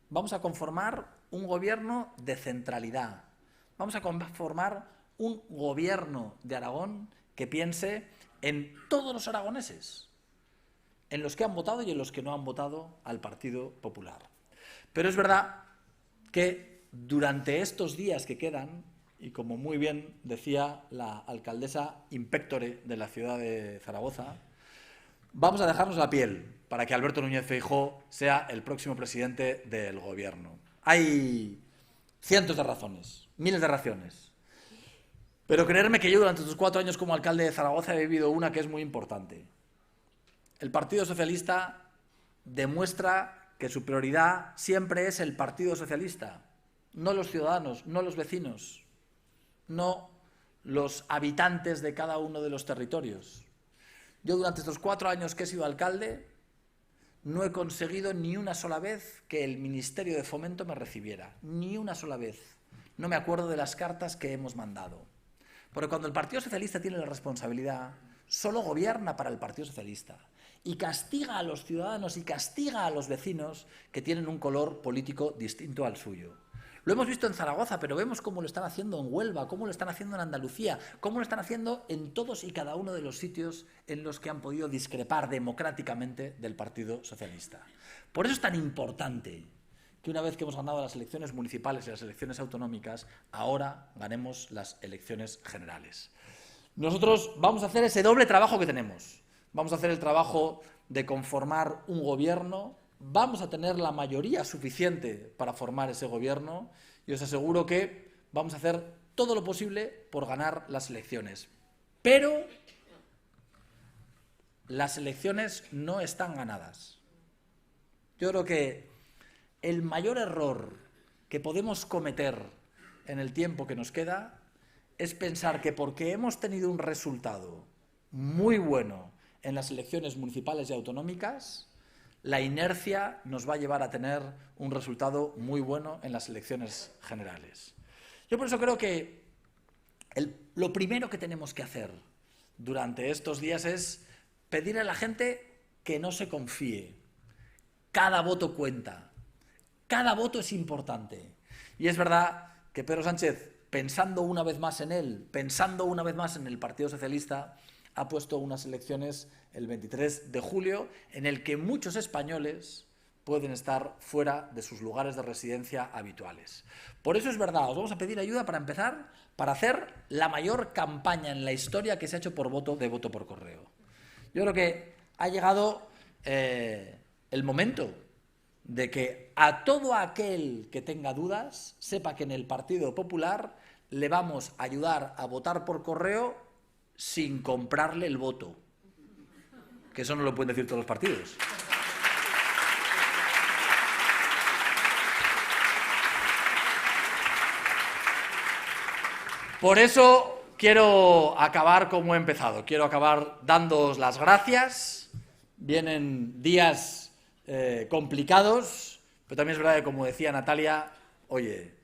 Speaker 3: Vamos a conformar un gobierno de centralidad. Vamos a conformar un gobierno de Aragón que piense en todos los aragoneses, en los que han votado y en los que no han votado al Partido Popular. Pero es verdad que durante estos días que quedan, y como muy bien decía la alcaldesa inspectore de la ciudad de Zaragoza, vamos a dejarnos la piel para que Alberto Núñez Feijóo sea el próximo presidente del gobierno. Hay cientos de razones, miles de razones. Pero creerme que yo durante estos 4 años como alcalde de Zaragoza he vivido una que es muy importante. El Partido Socialista demuestra que su prioridad siempre es el Partido Socialista, no los ciudadanos, no los vecinos, no los habitantes de cada uno de los territorios. Yo durante estos 4 años que he sido alcalde no he conseguido ni una sola vez que el Ministerio de Fomento me recibiera, ni una sola vez. No me acuerdo de las cartas que hemos mandado. Porque cuando el Partido Socialista tiene la responsabilidad, solo gobierna para el Partido Socialista y castiga a los ciudadanos y castiga a los vecinos que tienen un color político distinto al suyo. Lo hemos visto en Zaragoza, pero vemos cómo lo están haciendo en Huelva, cómo lo están haciendo en Andalucía, cómo lo están haciendo en todos y cada uno de los sitios en los que han podido discrepar democráticamente del Partido Socialista. Por eso es tan importante que una vez que hemos ganado las elecciones municipales y las elecciones autonómicas, ahora ganemos las elecciones generales. Nosotros vamos a hacer ese doble trabajo que tenemos. Vamos a hacer el trabajo de conformar un gobierno, vamos a tener la mayoría suficiente para formar ese gobierno y os aseguro que vamos a hacer todo lo posible por ganar las elecciones. Pero las elecciones no están ganadas. Yo creo que el mayor error que podemos cometer en el tiempo que nos queda es pensar que porque hemos tenido un resultado muy bueno en las elecciones municipales y autonómicas, la inercia nos va a llevar a tener un resultado muy bueno en las elecciones generales. Yo por eso creo que lo primero que tenemos que hacer durante estos días es pedir a la gente que no se confíe. Cada voto cuenta, cada voto es importante. Y es verdad que Pedro Sánchez, pensando una vez más en él, pensando una vez más en el Partido Socialista, ha puesto unas elecciones el 23 de julio en el que muchos españoles pueden estar fuera de sus lugares de residencia habituales. Por eso es verdad, os vamos a pedir ayuda para empezar, para hacer la mayor campaña en la historia que se ha hecho por voto por correo. Yo creo que ha llegado el momento de que a todo aquel que tenga dudas sepa que en el Partido Popular le vamos a ayudar a votar por correo sin comprarle el voto. Que eso no lo pueden decir todos los partidos. Por eso quiero acabar como he empezado. Quiero acabar dándoos las gracias. Vienen días complicados, pero también es verdad que, como decía Natalia, oye,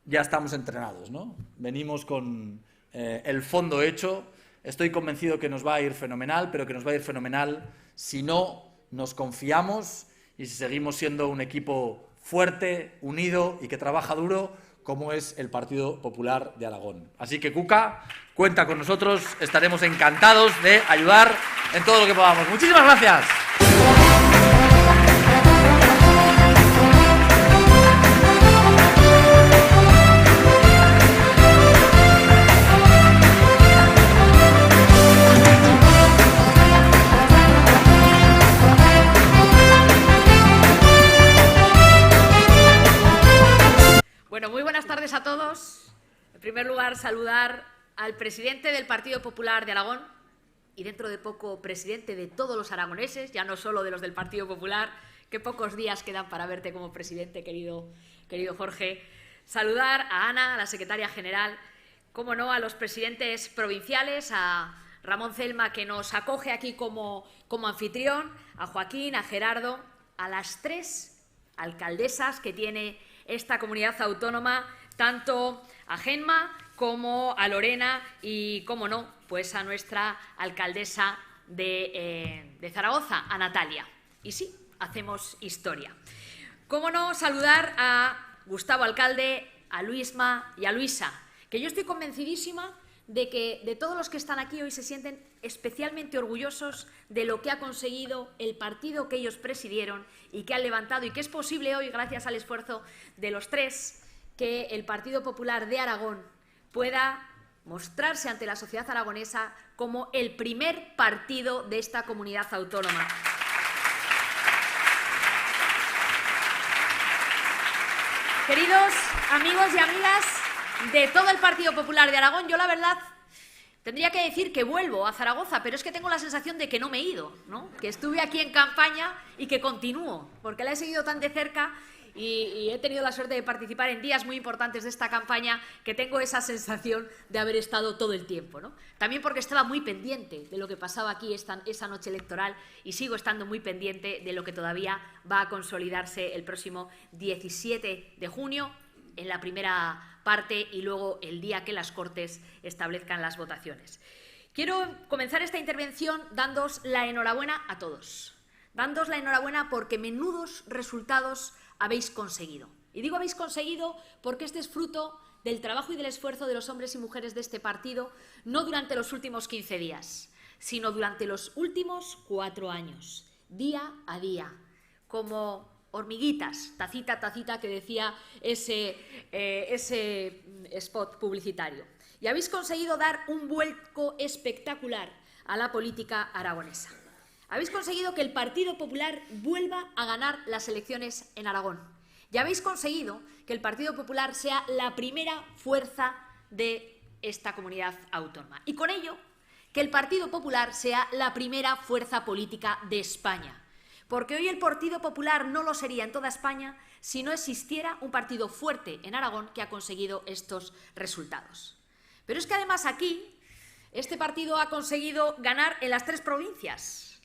Speaker 3: ya estamos entrenados, ¿no? Venimos con el fondo hecho. Estoy convencido que nos va a ir fenomenal, pero que nos va a ir fenomenal si no nos confiamos y si seguimos siendo un equipo fuerte, unido y que trabaja duro, como es el Partido Popular de Aragón. Así que, Cuca, cuenta con nosotros, estaremos encantados de ayudar en todo lo que podamos. Muchísimas gracias.
Speaker 4: Bueno, muy buenas tardes a todos. En primer lugar, saludar al presidente del Partido Popular de Aragón y dentro de poco presidente de todos los aragoneses, ya no solo de los del Partido Popular. Qué pocos días quedan para verte como presidente, querido Jorge. Saludar a Ana, a la secretaria general, cómo no, a los presidentes provinciales, a Ramón Celma, que nos acoge aquí como anfitrión, a Joaquín, a Gerardo, a las 3 alcaldesas que tiene esta comunidad autónoma, tanto a Gemma como a Lorena y, cómo no, pues a nuestra alcaldesa de Zaragoza, a Natalia. Y sí, hacemos historia. Cómo no saludar a Gustavo Alcalde, a Luisma y a Luisa, que yo estoy convencidísima de que de todos los que están aquí hoy se sienten especialmente orgullosos de lo que ha conseguido el partido que ellos presidieron y que han levantado, y que es posible hoy, gracias al esfuerzo de los 3, que el Partido Popular de Aragón pueda mostrarse ante la sociedad aragonesa como el primer partido de esta comunidad autónoma. Queridos amigos y amigas de todo el Partido Popular de Aragón, yo la verdad tendría que decir que vuelvo a Zaragoza, pero es que tengo la sensación de que no me he ido, ¿no? Que estuve aquí en campaña y que continúo, porque la he seguido tan de cerca y he tenido la suerte de participar en días muy importantes de esta campaña, que tengo esa sensación de haber estado todo el tiempo, ¿no? También porque estaba muy pendiente de lo que pasaba aquí esa noche electoral y sigo estando muy pendiente de lo que todavía va a consolidarse el próximo 17 de junio en la primera parte y luego el día que las Cortes establezcan las votaciones. Quiero comenzar esta intervención dándoos la enhorabuena a todos. Dándoos la enhorabuena porque menudos resultados habéis conseguido. Y digo habéis conseguido porque este es fruto del trabajo y del esfuerzo de los hombres y mujeres de este partido, no durante los últimos 15 días, sino durante los últimos 4 años, día a día, como hormiguitas, tacita a tacita, que decía ese spot publicitario. Y habéis conseguido dar un vuelco espectacular a la política aragonesa. Habéis conseguido que el Partido Popular vuelva a ganar las elecciones en Aragón. Y habéis conseguido que el Partido Popular sea la primera fuerza de esta comunidad autónoma. Y con ello, que el Partido Popular sea la primera fuerza política de España. Porque hoy el Partido Popular no lo sería en toda España si no existiera un partido fuerte en Aragón que ha conseguido estos resultados. Pero es que además aquí, este partido ha conseguido ganar en las 3 provincias.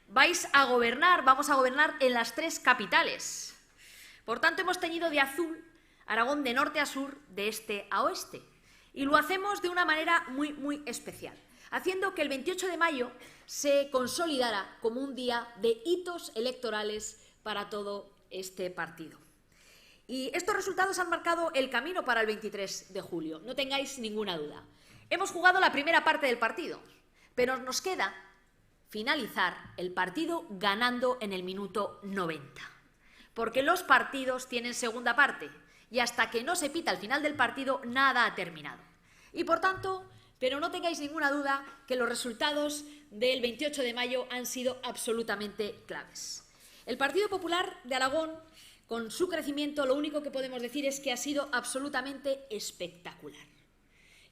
Speaker 4: Vamos a gobernar en las 3 capitales. Por tanto, hemos teñido de azul Aragón de norte a sur, de este a oeste. Y lo hacemos de una manera muy, muy especial, haciendo que el 28 de mayo se consolidara como un día de hitos electorales para todo este partido. Y estos resultados han marcado el camino para el 23 de julio, no tengáis ninguna duda. Hemos jugado la primera parte del partido, pero nos queda finalizar el partido ganando en el minuto 90. Porque los partidos tienen segunda parte y hasta que no se pita el final del partido nada ha terminado. Y por tanto, pero no tengáis ninguna duda que los resultados del 28 de mayo han sido absolutamente claves. El Partido Popular de Aragón, con su crecimiento, lo único que podemos decir es que ha sido absolutamente espectacular.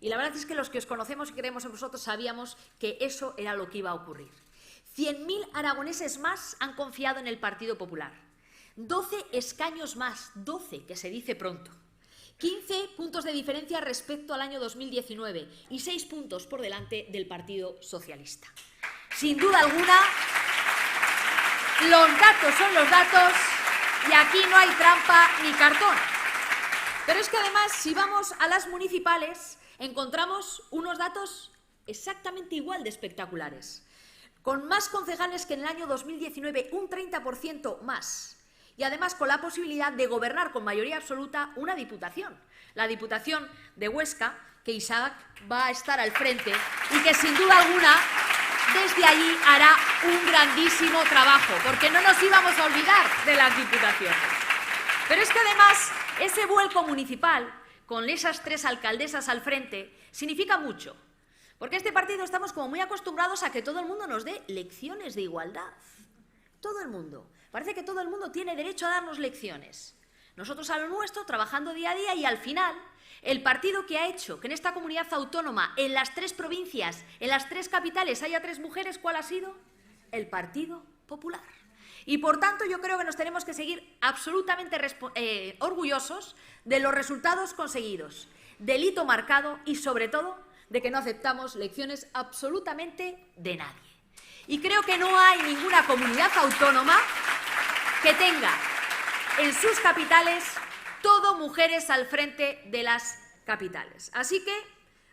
Speaker 4: Y la verdad es que los que os conocemos y creemos en vosotros sabíamos que eso era lo que iba a ocurrir. 100.000 aragoneses más han confiado en el Partido Popular. 12 escaños más, 12, que se dice pronto. 15 puntos de diferencia respecto al año 2019 y 6 puntos por delante del Partido Socialista. Sin duda alguna, los datos son los datos y aquí no hay trampa ni cartón. Pero es que además, si vamos a las municipales, encontramos unos datos exactamente igual de espectaculares. Con más concejales que en el año 2019, un 30% más. Y además con la posibilidad de gobernar con mayoría absoluta una diputación, la Diputación de Huesca, que Isaac va a estar al frente y que sin duda alguna desde allí hará un grandísimo trabajo, porque no nos íbamos a olvidar de las diputaciones. Pero es que además ese vuelco municipal, con esas 3 alcaldesas al frente, significa mucho, porque este partido estamos como muy acostumbrados a que todo el mundo nos dé lecciones de igualdad. Todo el mundo. Parece que todo el mundo tiene derecho a darnos lecciones. Nosotros a lo nuestro, trabajando día a día, y al final, el partido que ha hecho que en esta comunidad autónoma, en las 3 provincias, en las 3 capitales, haya 3 mujeres, ¿cuál ha sido? El Partido Popular. Y por tanto, yo creo que nos tenemos que seguir absolutamente orgullosos de los resultados conseguidos, del hito marcado y, sobre todo, de que no aceptamos lecciones absolutamente de nadie. Y creo que no hay ninguna comunidad autónoma que tenga en sus capitales todo mujeres al frente de las capitales. Así que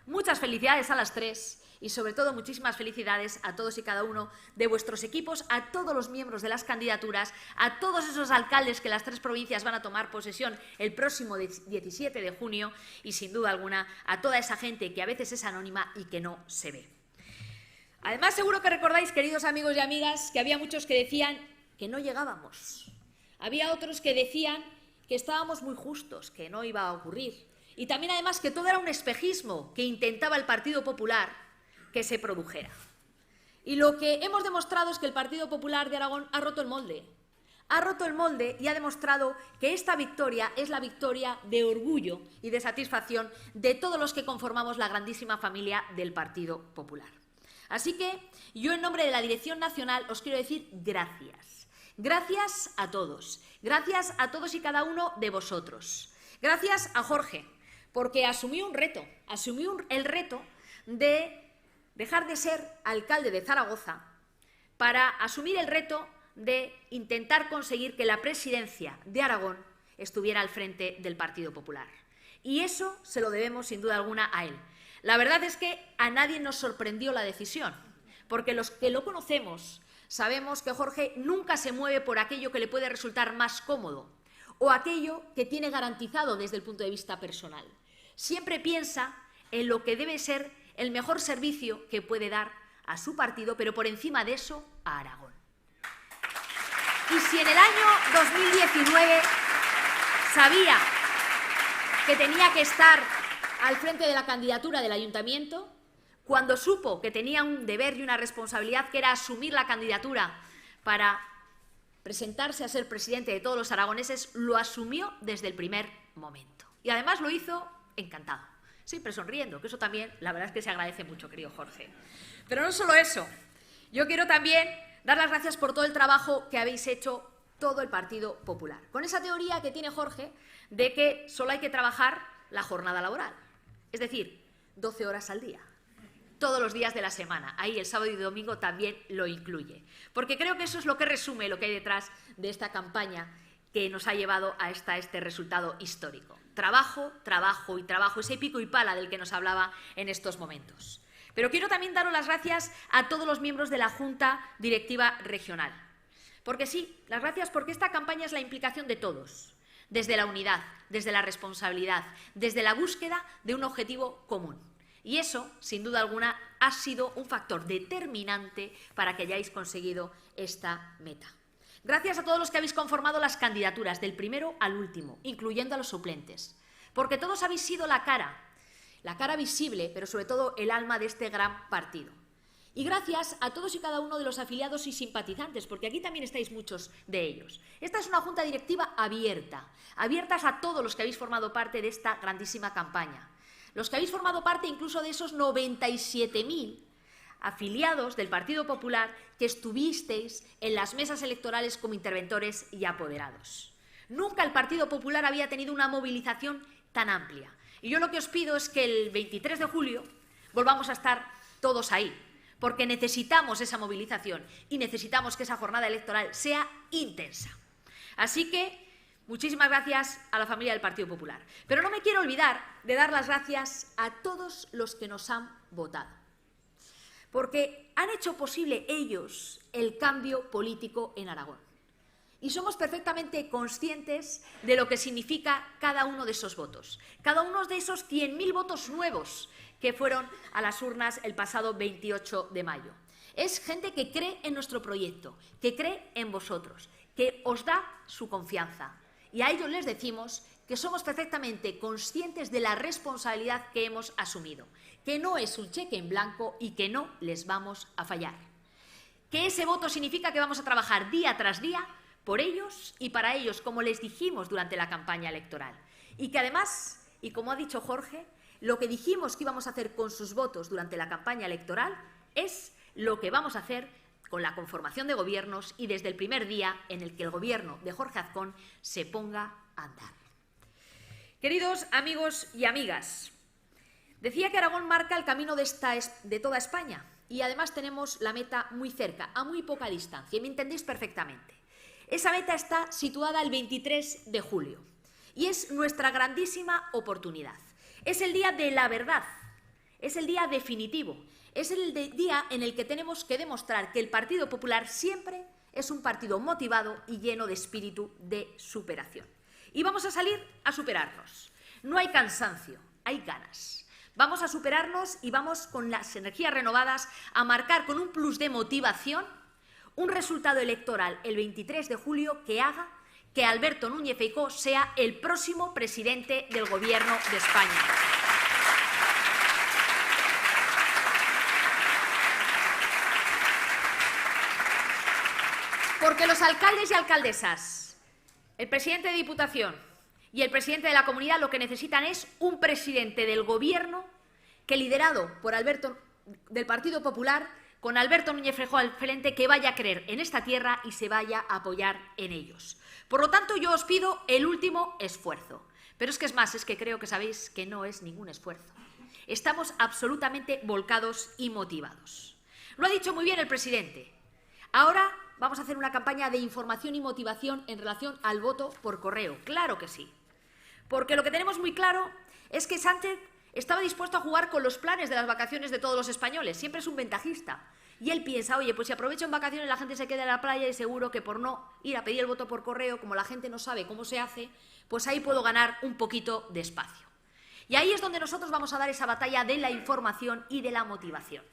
Speaker 4: muchas felicidades a las 3 y sobre todo muchísimas felicidades a todos y cada uno de vuestros equipos, a todos los miembros de las candidaturas, a todos esos alcaldes que las 3 provincias van a tomar posesión el próximo 17 de junio y sin duda alguna a toda esa gente que a veces es anónima y que no se ve. Además, seguro que recordáis, queridos amigos y amigas, que había muchos que decían que no llegábamos. Había otros que decían que estábamos muy justos, que no iba a ocurrir. Y también, además, que todo era un espejismo que intentaba el Partido Popular que se produjera. Y lo que hemos demostrado es que el Partido Popular de Aragón ha roto el molde. Ha roto el molde y ha demostrado que esta victoria es la victoria de orgullo y de satisfacción de todos los que conformamos la grandísima familia del Partido Popular. Así que yo, en nombre de la Dirección Nacional, os quiero decir gracias. Gracias a todos. Gracias a todos y cada uno de vosotros. Gracias a Jorge, porque asumió un reto. Asumió el reto de dejar de ser alcalde de Zaragoza para asumir el reto de intentar conseguir que la presidencia de Aragón estuviera al frente del Partido Popular. Y eso se lo debemos, sin duda alguna, a él. La verdad es que a nadie nos sorprendió la decisión, porque los que lo conocemos sabemos que Jorge nunca se mueve por aquello que le puede resultar más cómodo o aquello que tiene garantizado desde el punto de vista personal. Siempre piensa en lo que debe ser el mejor servicio que puede dar a su partido, pero por encima de eso, a Aragón. Y si en el año 2019 sabía que tenía que estar al frente de la candidatura del ayuntamiento, cuando supo que tenía un deber y una responsabilidad, que era asumir la candidatura para presentarse a ser presidente de todos los aragoneses, lo asumió desde el primer momento. Y además lo hizo encantado, siempre sonriendo, que eso también, la verdad es que se agradece mucho, querido Jorge. Pero no solo eso, yo quiero también dar las gracias por todo el trabajo que habéis hecho todo el Partido Popular, con esa teoría que tiene Jorge de que solo hay que trabajar la jornada laboral, es decir, 12 horas al día, todos los días de la semana. Ahí el sábado y domingo también lo incluye, porque creo que eso es lo que resume lo que hay detrás de esta campaña que nos ha llevado a este resultado histórico. Trabajo, trabajo y trabajo, ese pico y pala del que nos hablaba en estos momentos. Pero quiero también daros las gracias a todos los miembros de la Junta Directiva Regional. Porque sí, las gracias porque esta campaña es la implicación de todos, desde la unidad, desde la responsabilidad, desde la búsqueda de un objetivo común. Y eso, sin duda alguna, ha sido un factor determinante para que hayáis conseguido esta meta. Gracias a todos los que habéis conformado las candidaturas, del primero al último, incluyendo a los suplentes, porque todos habéis sido la cara visible, pero sobre todo el alma de este gran partido. Y gracias a todos y cada uno de los afiliados y simpatizantes, porque aquí también estáis muchos de ellos. Esta es una junta directiva abierta, abiertas a todos los que habéis formado parte de esta grandísima campaña. Los que habéis formado parte incluso de esos 97.000 afiliados del Partido Popular que estuvisteis en las mesas electorales como interventores y apoderados. Nunca el Partido Popular había tenido una movilización tan amplia. Y yo lo que os pido es que el 23 de julio volvamos a estar todos ahí, porque necesitamos esa movilización y necesitamos que esa jornada electoral sea intensa. Así que muchísimas gracias a la familia del Partido Popular. Pero no me quiero olvidar de dar las gracias a todos los que nos han votado, porque han hecho posible ellos el cambio político en Aragón. Y somos perfectamente conscientes de lo que significa cada uno de esos votos, cada uno de esos 100.000 votos nuevos que fueron a las urnas el pasado 28 de mayo. Es gente que cree en nuestro proyecto, que cree en vosotros, que os da su confianza. Y a ellos les decimos que somos perfectamente conscientes de la responsabilidad que hemos asumido, que no es un cheque en blanco y que no les vamos a fallar. Que ese voto significa que vamos a trabajar día tras día por ellos y para ellos, como les dijimos durante la campaña electoral. Y que además, y como ha dicho Jorge, lo que dijimos que íbamos a hacer con sus votos durante la campaña electoral es lo que vamos a hacer con la conformación de gobiernos y desde el primer día en el que el gobierno de Jorge Azcón se ponga a andar. Queridos amigos y amigas, decía que Aragón marca el camino de toda España y además tenemos la meta muy cerca, a muy poca distancia, y me entendéis perfectamente. Esa meta está situada el 23 de julio y es nuestra grandísima oportunidad. Es el día de la verdad, es el día definitivo, es el día en el que tenemos que demostrar que el Partido Popular siempre es un partido motivado y lleno de espíritu de superación. Y vamos a salir a superarnos. No hay cansancio, hay ganas. Vamos a superarnos y vamos con las energías renovadas a marcar con un plus de motivación un resultado electoral el 23 de julio que haga que Alberto Núñez Feijóo sea el próximo presidente del Gobierno de España. Porque los alcaldes y alcaldesas, el presidente de Diputación y el presidente de la Comunidad lo que necesitan es un presidente del Gobierno que, liderado por del Partido Popular, con Alberto Núñez Feijóo al frente, que vaya a creer en esta tierra y se vaya a apoyar en ellos. Por lo tanto, yo os pido el último esfuerzo. Pero es que creo que sabéis que no es ningún esfuerzo. Estamos absolutamente volcados y motivados. Lo ha dicho muy bien el presidente. Ahora vamos a hacer una campaña de información y motivación en relación al voto por correo. Claro que sí. Porque lo que tenemos muy claro es que Sánchez estaba dispuesto a jugar con los planes de las vacaciones de todos los españoles. Siempre es un ventajista. Y él piensa, oye, pues si aprovecho en vacaciones la gente se queda en la playa y seguro que por no ir a pedir el voto por correo, como la gente no sabe cómo se hace, pues ahí puedo ganar un poquito de espacio. Y ahí es donde nosotros vamos a dar esa batalla de la información y de la motivación.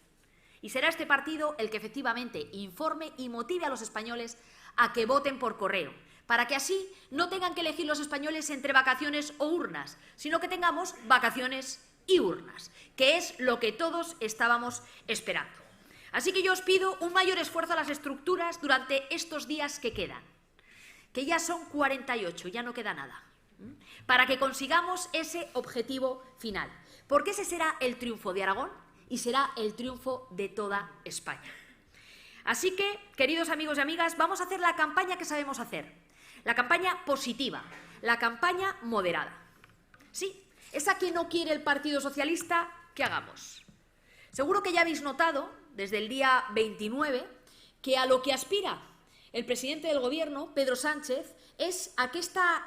Speaker 4: Y será este partido el que efectivamente informe y motive a los españoles a que voten por correo, para que así no tengan que elegir los españoles entre vacaciones o urnas, sino que tengamos vacaciones y urnas, que es lo que todos estábamos esperando. Así que yo os pido un mayor esfuerzo a las estructuras durante estos días que quedan, que ya son 48, ya no queda nada, para que consigamos ese objetivo final, porque ese será el triunfo de Aragón y será el triunfo de toda España. Así que, queridos amigos y amigas, vamos a hacer la campaña que sabemos hacer, la campaña positiva, la campaña moderada. Sí, esa que no quiere el Partido Socialista que hagamos. Seguro que ya habéis notado, desde el día 29, que a lo que aspira el presidente del Gobierno, Pedro Sánchez, es a que esta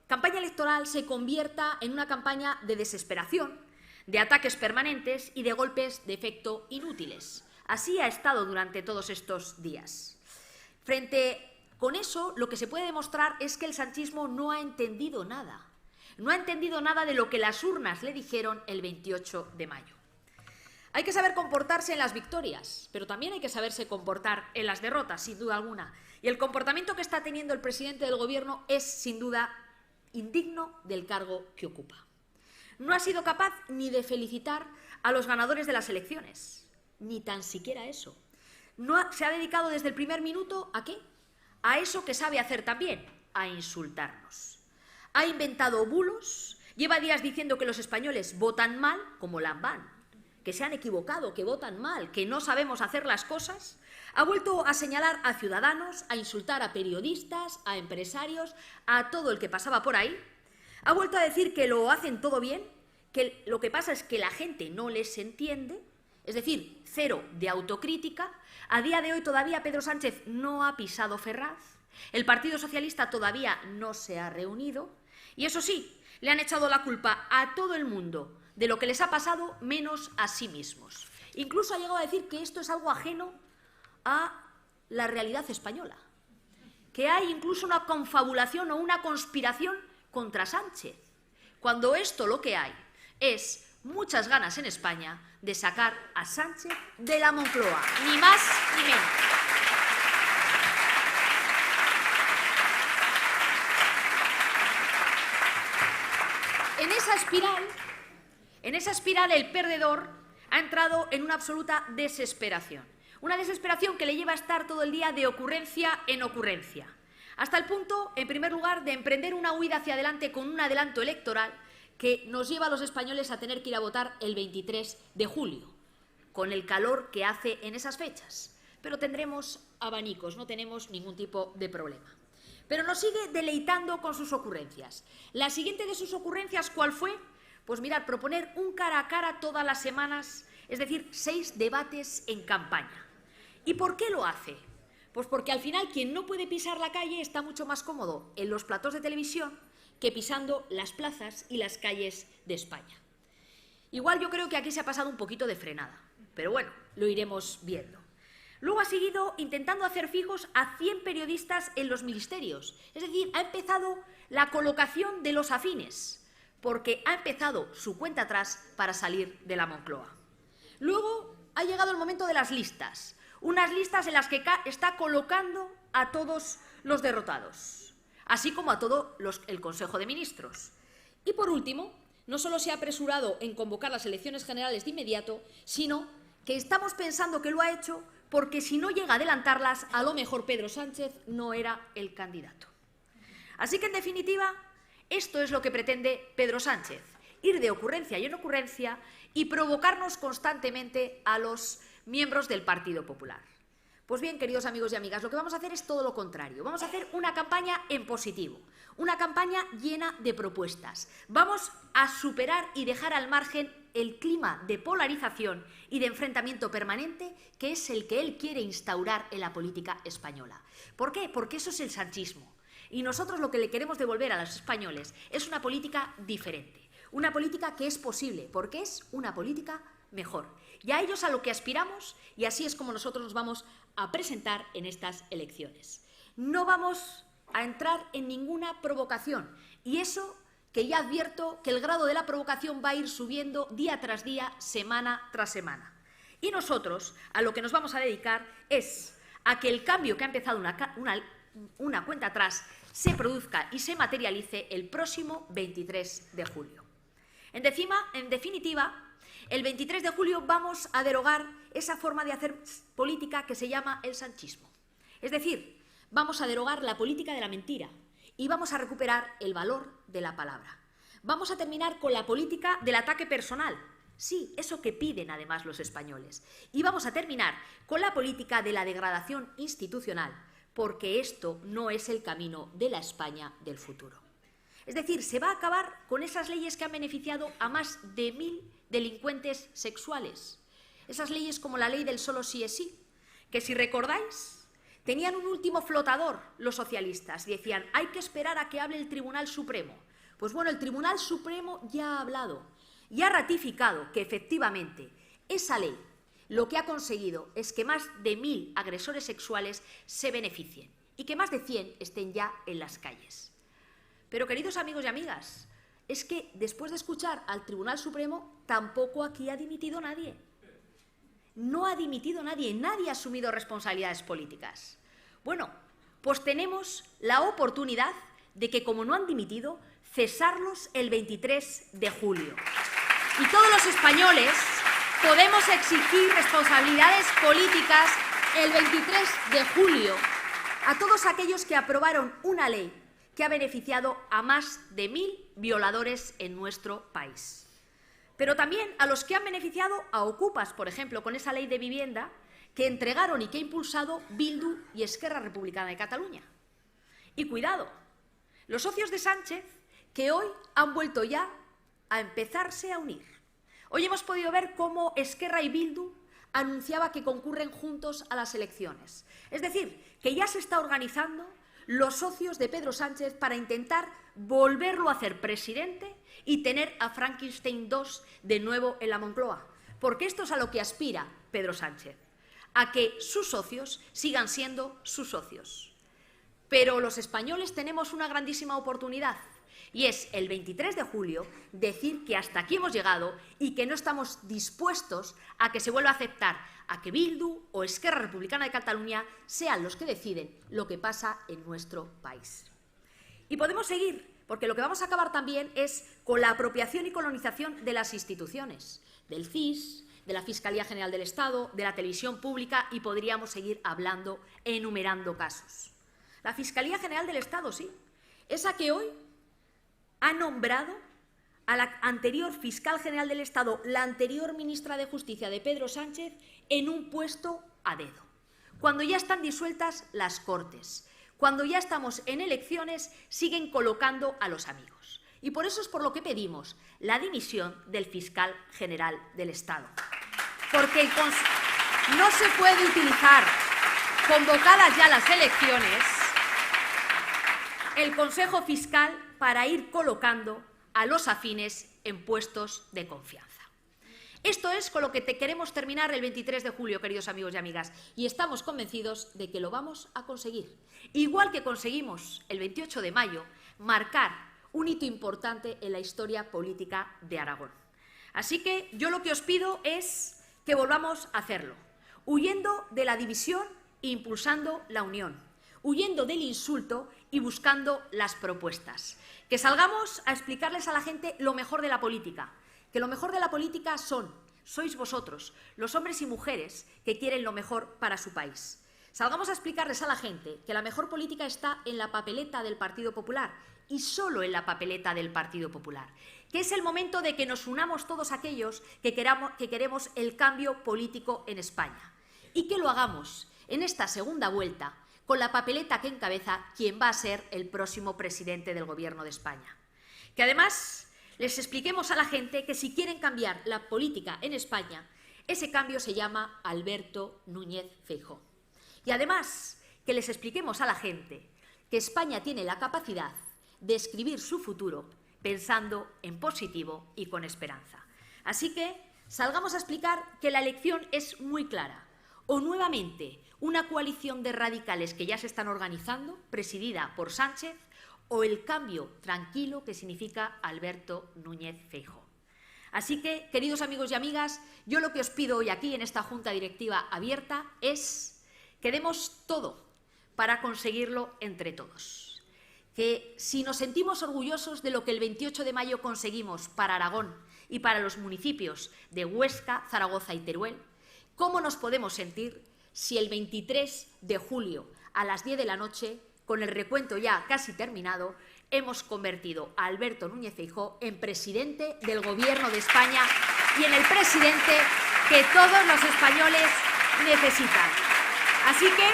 Speaker 4: campaña electoral se convierta en una campaña de desesperación, de ataques permanentes y de golpes de efecto inútiles. Así ha estado durante todos estos días. Con eso, lo que se puede demostrar es que el sanchismo no ha entendido nada. No ha entendido nada de lo que las urnas le dijeron el 28 de mayo. Hay que saber comportarse en las victorias, pero también hay que saberse comportar en las derrotas, sin duda alguna. Y el comportamiento que está teniendo el presidente del Gobierno es, sin duda, indigno del cargo que ocupa. No ha sido capaz ni de felicitar a los ganadores de las elecciones, ni tan siquiera eso. Se ha dedicado desde el primer minuto ¿a qué? A eso que sabe hacer también, a insultarnos. Ha inventado bulos, lleva días diciendo que los españoles votan mal, como Lambán, que se han equivocado, que votan mal, que no sabemos hacer las cosas. Ha vuelto a señalar a ciudadanos, a insultar a periodistas, a empresarios, a todo el que pasaba por ahí. Ha vuelto a decir que lo hacen todo bien, que lo que pasa es que la gente no les entiende, es decir, cero de autocrítica. A día de hoy todavía Pedro Sánchez no ha pisado Ferraz, el Partido Socialista todavía no se ha reunido y eso sí, le han echado la culpa a todo el mundo de lo que les ha pasado menos a sí mismos. Incluso ha llegado a decir que esto es algo ajeno a la realidad española, que hay incluso una confabulación o una conspiración contra Sánchez, cuando esto lo que hay es muchas ganas en España de sacar a Sánchez de la Moncloa, ni más ni menos. En esa espiral el perdedor ha entrado en una absoluta desesperación. Una desesperación que le lleva a estar todo el día de ocurrencia en ocurrencia. Hasta el punto, en primer lugar, de emprender una huida hacia adelante con un adelanto electoral que nos lleva a los españoles a tener que ir a votar el 23 de julio, con el calor que hace en esas fechas. Pero tendremos abanicos, no tenemos ningún tipo de problema. Pero nos sigue deleitando con sus ocurrencias. La siguiente de sus ocurrencias, ¿cuál fue? Pues mirad, proponer un cara a cara todas las semanas, es decir, 6 debates en campaña. ¿Y por qué lo hace? Pues porque al final quien no puede pisar la calle está mucho más cómodo en los platós de televisión que pisando las plazas y las calles de España. Igual yo creo que aquí se ha pasado un poquito de frenada, pero bueno, lo iremos viendo. Luego ha seguido intentando hacer fijos a 100 periodistas en los ministerios, es decir, ha empezado la colocación de los afines, porque ha empezado su cuenta atrás para salir de la Moncloa. Luego ha llegado el momento de las listas, unas listas en las que está colocando a todos los derrotados, así como a todo el Consejo de Ministros. Y por último, no solo se ha apresurado en convocar las elecciones generales de inmediato, sino que estamos pensando que lo ha hecho porque si no llega a adelantarlas, a lo mejor Pedro Sánchez no era el candidato. Así que, en definitiva, esto es lo que pretende Pedro Sánchez, ir de ocurrencia en ocurrencia y provocarnos constantemente a los miembros del Partido Popular. Pues bien, queridos amigos y amigas, lo que vamos a hacer es todo lo contrario. Vamos a hacer una campaña en positivo, una campaña llena de propuestas. Vamos a superar y dejar al margen el clima de polarización y de enfrentamiento permanente que es el que él quiere instaurar en la política española. ¿Por qué? Porque eso es el sanchismo. Y nosotros lo que le queremos devolver a los españoles es una política diferente, una política que es posible, porque es una política mejor Y a ellos a lo que aspiramos, y así es como nosotros nos vamos a presentar en estas elecciones. No vamos a entrar en ninguna provocación, y eso que ya advierto que el grado de la provocación va a ir subiendo día tras día, semana tras semana. Y nosotros a lo que nos vamos a dedicar es a que el cambio que ha empezado una cuenta atrás se produzca y se materialice el próximo 23 de julio. En definitiva, el 23 de julio vamos a derogar esa forma de hacer política que se llama el sanchismo. Es decir, vamos a derogar la política de la mentira y vamos a recuperar el valor de la palabra. Vamos a terminar con la política del ataque personal. Sí, eso que piden además los españoles. Y vamos a terminar con la política de la degradación institucional, porque esto no es el camino de la España del futuro. Es decir, se va a acabar con esas leyes que han beneficiado a más de 1000 delincuentes sexuales. Esas leyes como la ley del solo sí es sí, que si recordáis, tenían un último flotador los socialistas y decían, hay que esperar a que hable el Tribunal Supremo. Pues bueno, el Tribunal Supremo ya ha hablado y ha ratificado que efectivamente esa ley lo que ha conseguido es que más de 1000 agresores sexuales se beneficien y que más de 100 estén ya en las calles. Pero, queridos amigos y amigas, es que después de escuchar al Tribunal Supremo, tampoco aquí ha dimitido nadie. No ha dimitido nadie, nadie ha asumido responsabilidades políticas. Bueno, pues tenemos la oportunidad de que, como no han dimitido, cesarlos el 23 de julio. Y todos los españoles podemos exigir responsabilidades políticas el 23 de julio a todos aquellos que aprobaron una ley que ha beneficiado a más de 1000 violadores en nuestro país. Pero también a los que han beneficiado a ocupas, por ejemplo, con esa ley de vivienda que entregaron y que ha impulsado Bildu y Esquerra Republicana de Cataluña. Y cuidado, los socios de Sánchez, que hoy han vuelto ya a empezarse a unir. Hoy hemos podido ver cómo Esquerra y Bildu anunciaba que concurren juntos a las elecciones. Es decir, que ya se está organizando los socios de Pedro Sánchez para intentar volverlo a hacer presidente y tener a Frankenstein II de nuevo en la Moncloa. Porque esto es a lo que aspira Pedro Sánchez, a que sus socios sigan siendo sus socios. Pero los españoles tenemos una grandísima oportunidad y es el 23 de julio decir que hasta aquí hemos llegado y que no estamos dispuestos a que se vuelva a aceptar a que Bildu o Esquerra Republicana de Cataluña sean los que deciden lo que pasa en nuestro país. Y podemos seguir, porque lo que vamos a acabar también es con la apropiación y colonización de las instituciones, del CIS, de la Fiscalía General del Estado, de la televisión pública y podríamos seguir hablando, enumerando casos. La Fiscalía General del Estado, sí, esa que hoy ha nombrado a la anterior fiscal general del Estado, la anterior ministra de Justicia de Pedro Sánchez, en un puesto a dedo. Cuando ya están disueltas las Cortes, cuando ya estamos en elecciones, siguen colocando a los amigos. Y por eso es por lo que pedimos la dimisión del fiscal general del Estado. Porque no se puede utilizar, convocadas ya las elecciones, el Consejo Fiscal para ir colocando a los afines en puestos de confianza. Esto es con lo que queremos terminar el 23 de julio, queridos amigos y amigas, y estamos convencidos de que lo vamos a conseguir. Igual que conseguimos el 28 de mayo marcar un hito importante en la historia política de Aragón. Así que yo lo que os pido es que volvamos a hacerlo, huyendo de la división e impulsando la unión, huyendo del insulto y buscando las propuestas. Que salgamos a explicarles a la gente lo mejor de la política, que lo mejor de la política sois vosotros, los hombres y mujeres que quieren lo mejor para su país. Salgamos a explicarles a la gente que la mejor política está en la papeleta del Partido Popular y solo en la papeleta del Partido Popular. Que es el momento de que nos unamos todos aquellos que queremos el cambio político en España y que lo hagamos en esta segunda vuelta con la papeleta que encabeza quien va a ser el próximo presidente del Gobierno de España. Que además les expliquemos a la gente que si quieren cambiar la política en España, ese cambio se llama Alberto Núñez Feijóo. Y además que les expliquemos a la gente que España tiene la capacidad de escribir su futuro pensando en positivo y con esperanza. Así que salgamos a explicar que la elección es muy clara. O nuevamente una coalición de radicales que ya se están organizando, presidida por Sánchez, o el cambio tranquilo que significa Alberto Núñez Feijóo. Así que, queridos amigos y amigas, yo lo que os pido hoy aquí en esta Junta Directiva abierta es que demos todo para conseguirlo entre todos. Que si nos sentimos orgullosos de lo que el 28 de mayo conseguimos para Aragón y para los municipios de Huesca, Zaragoza y Teruel, ¿cómo nos podemos sentir si el 23 de julio a las 10 de la noche, con el recuento ya casi terminado, hemos convertido a Alberto Núñez Feijóo en presidente del Gobierno de España y en el presidente que todos los españoles necesitan? Así que,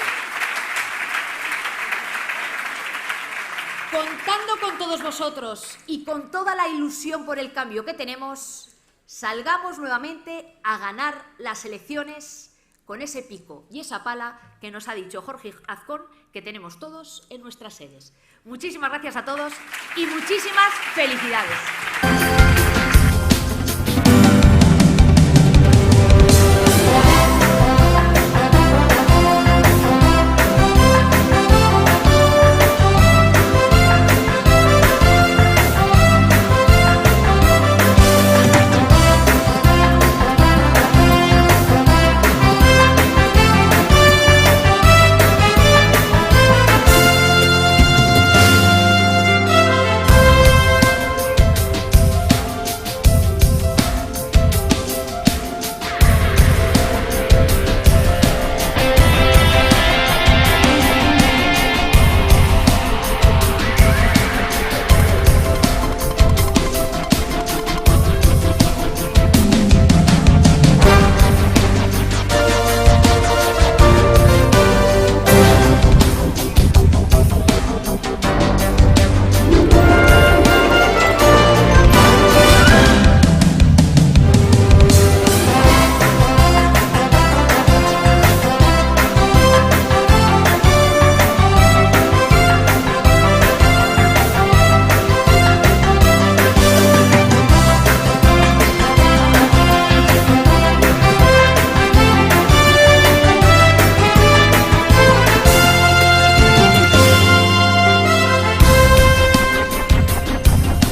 Speaker 4: contando con todos vosotros y con toda la ilusión por el cambio que tenemos, salgamos nuevamente a ganar las elecciones con ese pico y esa pala que nos ha dicho Jorge Azcón que tenemos todos en nuestras sedes. Muchísimas gracias a todos y muchísimas felicidades.